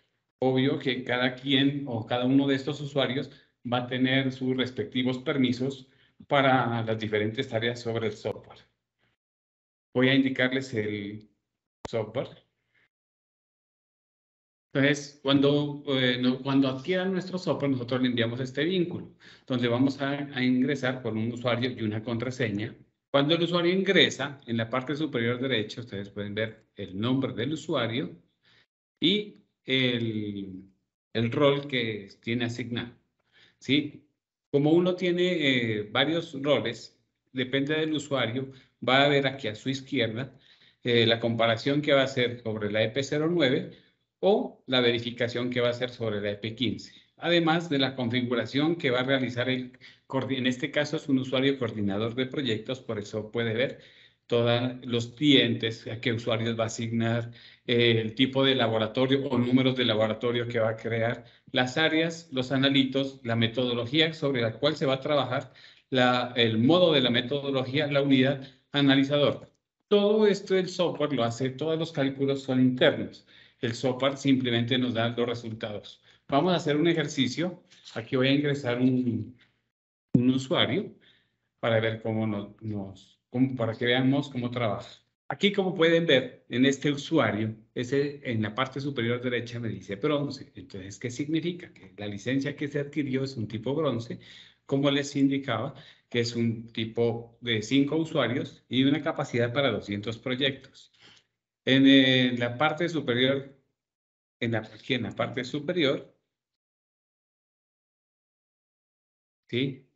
S2: Obvio que cada quien o cada uno de estos usuarios va a tener sus respectivos permisos para las diferentes tareas sobre el software. Voy a indicarles el software. Entonces, cuando adquieran nuestro software, nosotros le enviamos este vínculo, donde vamos a ingresar por un usuario y una contraseña. Cuando el usuario ingresa, en la parte superior derecha, ustedes pueden ver el nombre del usuario y el rol que tiene asignado, ¿sí? Como uno tiene varios roles, depende del usuario, va a ver aquí a su izquierda la comparación que va a hacer sobre la EP09 o la verificación que va a hacer sobre la EP15. Además de la configuración que va a realizar en este caso es un usuario coordinador de proyectos, por eso puede ver todos los clientes, a qué usuarios va a asignar, el tipo de laboratorio o números de laboratorio que va a crear, las áreas, los analitos, la metodología sobre la cual se va a trabajar, el modo de la metodología, la unidad analizador. Todo esto el software lo hace, todos los cálculos son internos. El software simplemente nos da los resultados. Vamos a hacer un ejercicio. Aquí voy a ingresar un usuario para ver para que veamos cómo trabaja. Aquí, como pueden ver, en este usuario, en la parte superior derecha me dice bronce. Entonces, ¿qué significa? Que la licencia que se adquirió es un tipo bronce, como les indicaba, que es un tipo de 5 usuarios y una capacidad para 200 proyectos. En la parte superior, aquí en la parte superior, ¿sí?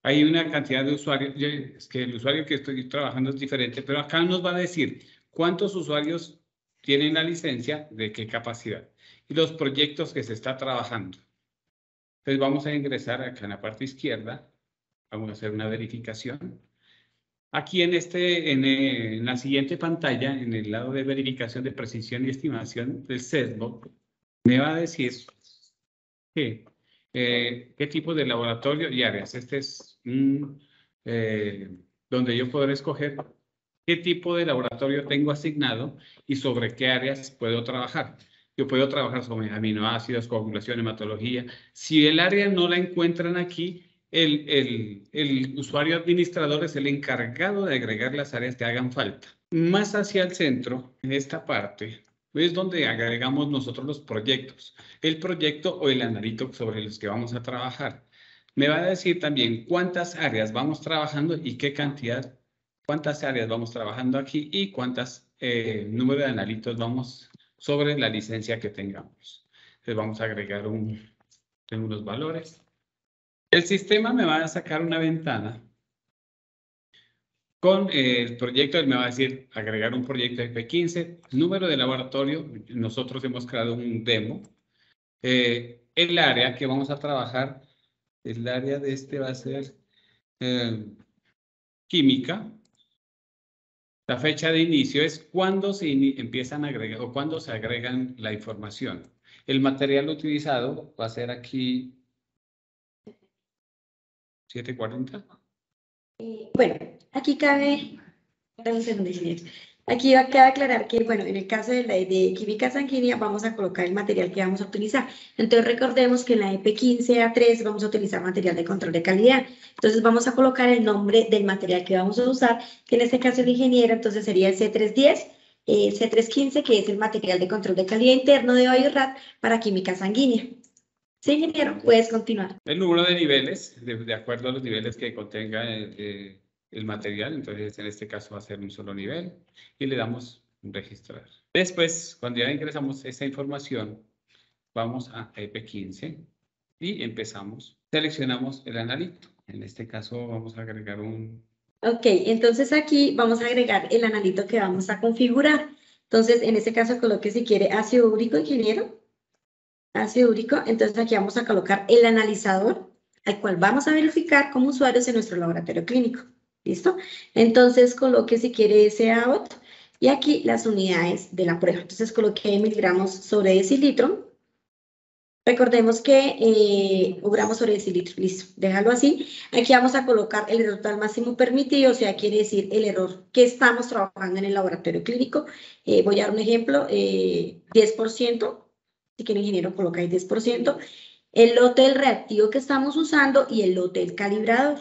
S2: Hay una cantidad de usuarios, es que el usuario que estoy trabajando es diferente, pero acá nos va a decir cuántos usuarios tienen la licencia, de qué capacidad, y los proyectos que se está trabajando. Entonces vamos a ingresar acá en la parte izquierda, vamos a hacer una verificación. Aquí en la siguiente pantalla, en el lado de verificación de precisión y estimación del sesgo, me va a decir que qué tipo de laboratorio y áreas. Este es donde yo podré escoger qué tipo de laboratorio tengo asignado y sobre qué áreas puedo trabajar. Yo puedo trabajar sobre aminoácidos, coagulación, hematología. Si el área no la encuentran aquí, el usuario administrador es el encargado de agregar las áreas que hagan falta. Más hacia el centro, en esta parte, es donde agregamos nosotros los proyectos. El proyecto o el analito sobre los que vamos a trabajar. Me va a decir también cuántas áreas vamos trabajando y qué cantidad, cuántas áreas vamos trabajando aquí y cuántas número de analitos vamos sobre la licencia que tengamos. Entonces vamos a agregar unos valores. El sistema me va a sacar una ventana con el proyecto. Él me va a decir agregar un proyecto FP15, número de laboratorio. Nosotros hemos creado un demo. El área que vamos a trabajar, el área de este va a ser química. La fecha de inicio es cuando se empiezan a agregar o cuando se agregan la información. El material utilizado va a ser aquí 740.
S3: Bueno, aquí cabe, dame un segundo, ingeniero. Aquí cabe aclarar que, bueno, en el caso de la de química sanguínea vamos a colocar el material que vamos a utilizar. Entonces recordemos que en la EP15A3 vamos a utilizar material de control de calidad. Entonces vamos a colocar el nombre del material que vamos a usar, que en este caso el ingeniero, entonces sería el C310, C315, que es el material de control de calidad interno de Biorad para química sanguínea. Sí, ingeniero, puedes continuar.
S2: El número de niveles, de acuerdo a los niveles que contenga el material, entonces en este caso va a ser un solo nivel y le damos registrar. Después, cuando ya ingresamos esa información, vamos a EP15 y empezamos. Seleccionamos el analito. En este caso vamos a agregar un...
S3: Ok, entonces aquí vamos a agregar el analito que vamos a configurar. Entonces, en este caso coloque si quiere ácido úrico, ingeniero. Ácido úrico, entonces aquí vamos a colocar el analizador al cual vamos a verificar como usuarios en nuestro laboratorio clínico. ¿Listo? Entonces coloque si quiere ese out y aquí las unidades de la prueba. Entonces coloqué miligramos sobre decilitro. Recordemos que gramos sobre decilitro, listo, déjalo así. Aquí vamos a colocar el error total máximo permitido, o sea, quiere decir el error que estamos trabajando en el laboratorio clínico. Voy a dar un ejemplo, 10%. Si quiere, ingeniero, coloca ahí 10%, el lote del reactivo que estamos usando y el lote del calibrador.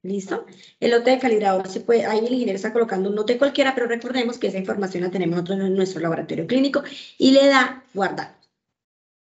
S3: ¿Listo? El lote de calibrador se puede, ahí el ingeniero está colocando un lote cualquiera, pero recordemos que esa información la tenemos nosotros en nuestro laboratorio clínico y le da guardar.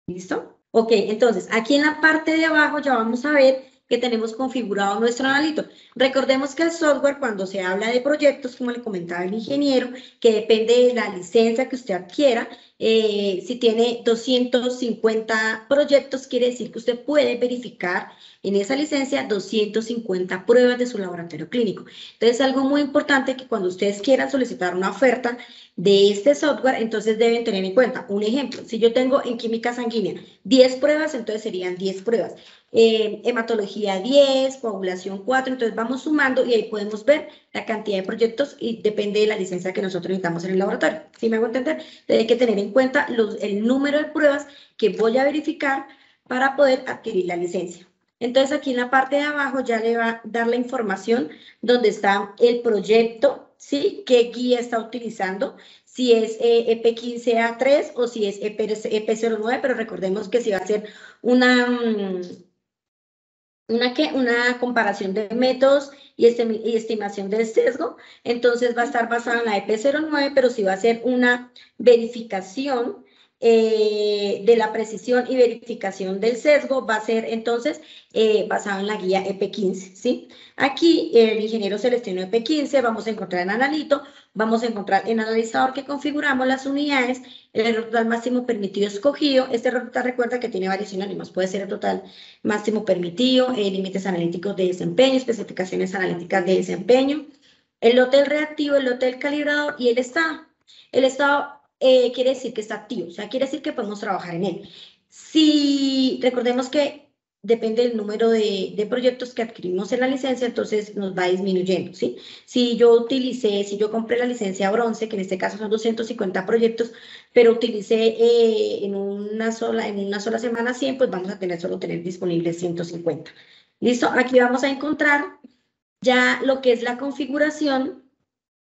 S3: ¿Listo? Ok, entonces aquí en la parte de abajo ya vamos a ver que tenemos configurado nuestro analito. Recordemos que el software, cuando se habla de proyectos, como le comentaba el ingeniero, que depende de la licencia que usted adquiera, si tiene 250 proyectos, quiere decir que usted puede verificar en esa licencia 250 pruebas de su laboratorio clínico. Entonces, algo muy importante que cuando ustedes quieran solicitar una oferta de este software, entonces deben tener en cuenta. Un ejemplo, si yo tengo en química sanguínea 10 pruebas, entonces serían 10 pruebas. Hematología 10, coagulación 4, entonces vamos sumando y ahí podemos ver la cantidad de proyectos y depende de la licencia que nosotros necesitamos en el laboratorio. ¿Sí me hago entender? Hay que tener en cuenta el número de pruebas que voy a verificar para poder adquirir la licencia. Entonces aquí en la parte de abajo ya le va a dar la información donde está el proyecto, ¿sí? ¿Qué guía está utilizando? Si es EP15A3 o si es EP09, pero recordemos que si va a ser una comparación de métodos y estimación del sesgo, entonces va a estar basada en la EP09, pero si va a ser una verificación de la precisión y verificación del sesgo, va a ser entonces basado en la guía EP15, ¿sí? Aquí el ingeniero seleccionó EP15, vamos a encontrar en analito, vamos a encontrar en analizador que configuramos las unidades, el error total máximo permitido escogido. Este error total, recuerda que tiene varios sinónimos, puede ser el total máximo permitido, límites analíticos de desempeño, especificaciones analíticas de desempeño, el lote del reactivo, el lote del calibrador y el estado. El estado quiere decir que está activo, o sea, quiere decir que podemos trabajar en él. Si recordemos que depende del número de proyectos que adquirimos en la licencia, entonces nos va disminuyendo, ¿sí? Si yo compré la licencia bronce, que en este caso son 250 proyectos, pero utilicé en una sola semana 100, pues vamos a solo tener disponibles 150. ¿Listo? Aquí vamos a encontrar ya lo que es la configuración.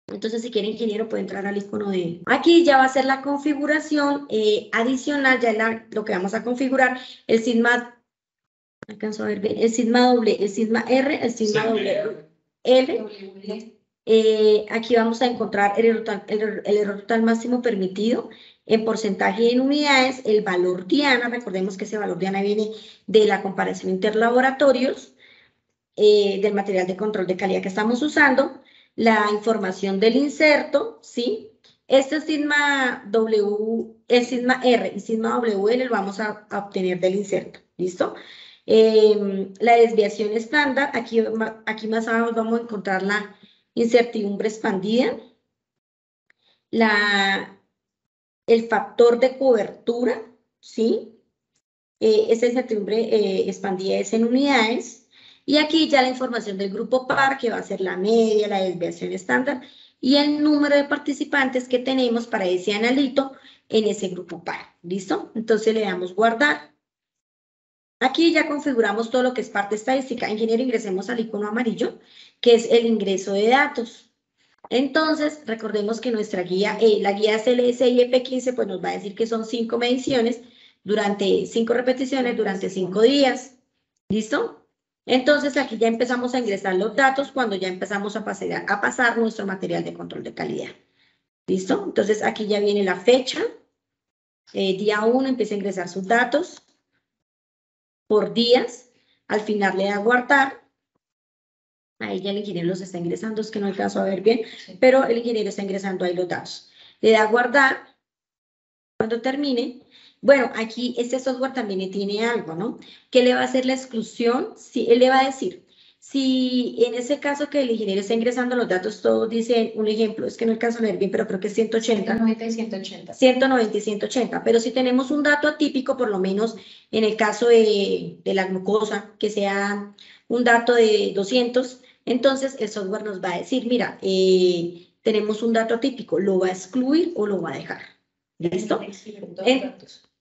S3: Entonces, si quiere, ingeniero, puede entrar al icono de... Aquí ya va a ser la configuración adicional, ya lo que vamos a configurar, el sigma... Alcanzo a ver bien, el sigma doble, el sigma R, el sigma doble L. Aquí vamos a encontrar el error total máximo permitido en porcentaje y en unidades, el valor diana, recordemos que ese valor diana viene de la comparación interlaboratorios, del material de control de calidad que estamos usando, la información del inserto, ¿sí? Este sigma W, el sigma R y sigma WL lo vamos a obtener del inserto, ¿listo? La desviación estándar, aquí más abajo vamos a encontrar la incertidumbre expandida, el factor de cobertura, ¿sí? Esa incertidumbre expandida es en unidades, y aquí ya la información del grupo par, que va a ser la media, la desviación estándar, y el número de participantes que tenemos para ese analito en ese grupo par, ¿listo? Entonces le damos guardar. Aquí ya configuramos todo lo que es parte estadística. Ingeniero, ingresemos al icono amarillo, que es el ingreso de datos. Entonces, recordemos que nuestra guía, la guía CLSI EP15, pues nos va a decir que son 5 mediciones durante 5 repeticiones durante 5 días. ¿Listo? Entonces, aquí ya empezamos a ingresar los datos cuando ya empezamos a pasar nuestro material de control de calidad. ¿Listo? Entonces, aquí ya viene la fecha. Día 1 empieza a ingresar sus datos por días. Al final le da guardar. Ahí ya el ingeniero los está ingresando, es que no alcanzo a ver bien, pero el ingeniero está ingresando ahí los datos. Le da guardar. Cuando termine, bueno, aquí este software también tiene algo, ¿no? ¿Qué le va a hacer la exclusión? Si él le va a decir, si en ese caso que el ingeniero está ingresando los datos, todos dicen, un ejemplo, es que no alcanzo a leer bien, pero creo que es 180.
S4: 190 y 180.
S3: 190 y 180, pero si tenemos un dato atípico, por lo menos en el caso de la glucosa, que sea un dato de 200, entonces el software nos va a decir, mira, tenemos un dato atípico, ¿lo va a excluir o lo va a dejar? ¿Listo?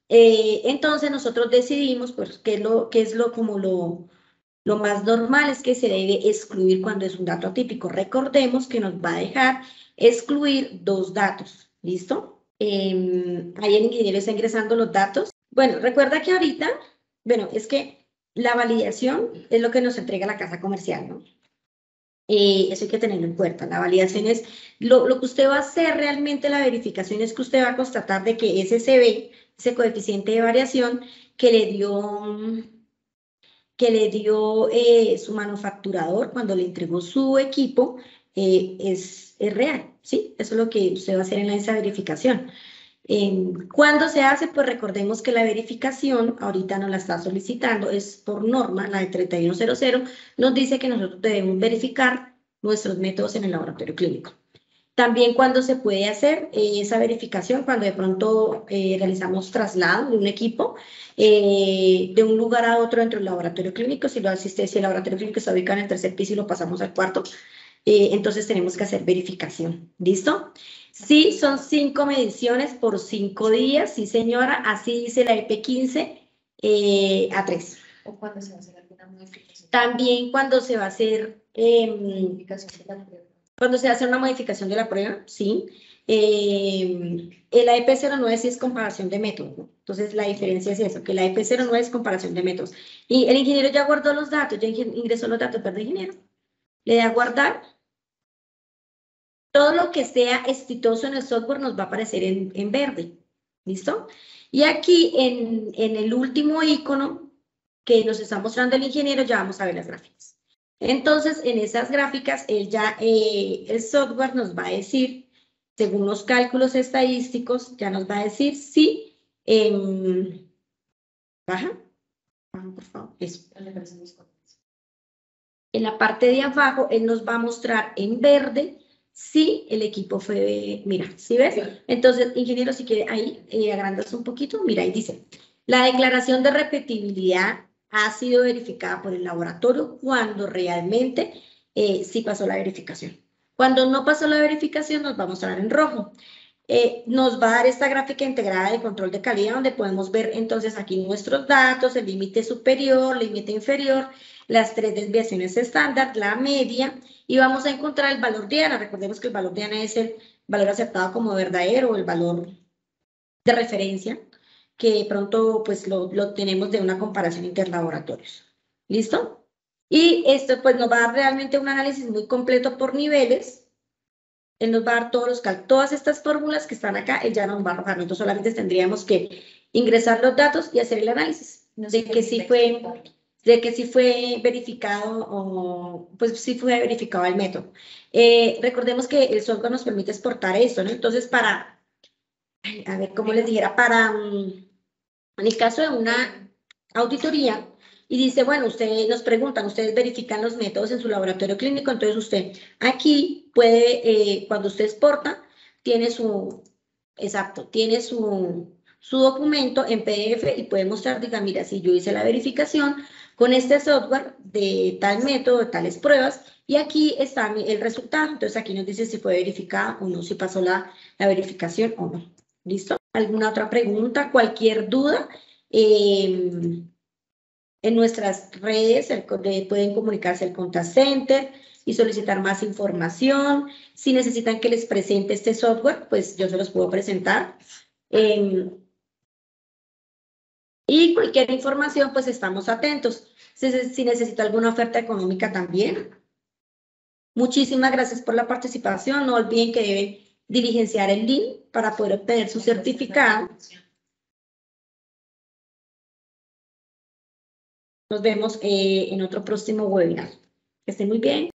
S3: Entonces nosotros decidimos, pues, qué es lo más normal es que se debe excluir cuando es un dato atípico. Recordemos que nos va a dejar excluir 2 datos, ¿listo? Ahí el ingeniero está ingresando los datos. Bueno, recuerda que ahorita, bueno, es que la validación es lo que nos entrega la casa comercial, ¿no? Eso hay que tenerlo en cuenta. La validación es lo que usted va a hacer realmente, la verificación es que usted va a constatar de que ese CB, ese coeficiente de variación que le dio su manufacturador cuando le entregó su equipo, es real, ¿sí? Eso es lo que usted va a hacer en esa verificación. ¿Cuándo se hace? Pues recordemos que la verificación ahorita nos la está solicitando, es por norma, la de 3100, nos dice que nosotros debemos verificar nuestros métodos en el laboratorio clínico. También cuando se puede hacer esa verificación, cuando de pronto realizamos traslado de un equipo de un lugar a otro dentro del laboratorio clínico, si el laboratorio clínico está ubicado en el 3er piso y lo pasamos al 4º, entonces tenemos que hacer verificación. ¿Listo? Sí, son 5 mediciones por 5 días, sí señora, así dice la EP15 A3.
S4: ¿O cuando se va a hacer alguna modificación?
S3: También cuando se va a hacer cuando se hace una modificación de la prueba, sí. El EP09 sí es comparación de métodos, ¿no? Entonces la diferencia es eso, que la EP09 es comparación de métodos. Y el ingeniero ya guardó los datos, ya ingresó los datos, ¿verdad, ingeniero? Le da a guardar. Todo lo que sea exitoso en el software nos va a aparecer en verde. ¿Listo? Y aquí en el último icono que nos está mostrando el ingeniero, ya vamos a ver las gráficas. Entonces, en esas gráficas, el software nos va a decir, según los cálculos estadísticos, ya nos va a decir si... baja, por favor, eso. En la parte de abajo, él nos va a mostrar en verde si el equipo fue, mira, ¿sí ves? Entonces, ingeniero, si quiere, ahí agrandas un poquito, mira, ahí dice, la declaración de repetibilidad ha sido verificada por el laboratorio cuando realmente sí pasó la verificación. Cuando no pasó la verificación nos va a mostrar en rojo. Nos va a dar esta gráfica integrada de control de calidad donde podemos ver entonces aquí nuestros datos, el límite superior, límite inferior, las 3 desviaciones estándar, la media, y vamos a encontrar el valor diana. Recordemos que el valor diana es el valor aceptado como verdadero, el valor de referencia, que pronto pues lo tenemos de una comparación interlaboratorios. ¿Listo? Y esto pues nos va a dar realmente un análisis muy completo por niveles. Él nos va a dar todas estas fórmulas que están acá, él ya nos va a arrojar. Nosotros solamente tendríamos que ingresar los datos y hacer el análisis de que sí fue verificado o pues sí fue verificado el método. Recordemos que el software nos permite exportar esto, ¿no? Entonces a ver, como les dijera, en el caso de una auditoría, y dice, bueno, ustedes verifican los métodos en su laboratorio clínico, entonces usted aquí puede, cuando usted exporta, tiene su documento en PDF y puede mostrar, diga, mira, si yo hice la verificación con este software de tal método, de tales pruebas, y aquí está el resultado. Entonces aquí nos dice si fue verificada o no, si pasó la verificación o no. ¿Listo? ¿Alguna otra pregunta? Cualquier duda, en nuestras redes pueden comunicarse al contact center y solicitar más información. Si necesitan que les presente este software, pues yo se los puedo presentar. Y cualquier información, pues estamos atentos. Si necesita alguna oferta económica también. Muchísimas gracias por la participación. No olviden que deben diligenciar el link para poder obtener su certificado. Nos vemos en otro próximo webinar. Que estén muy bien.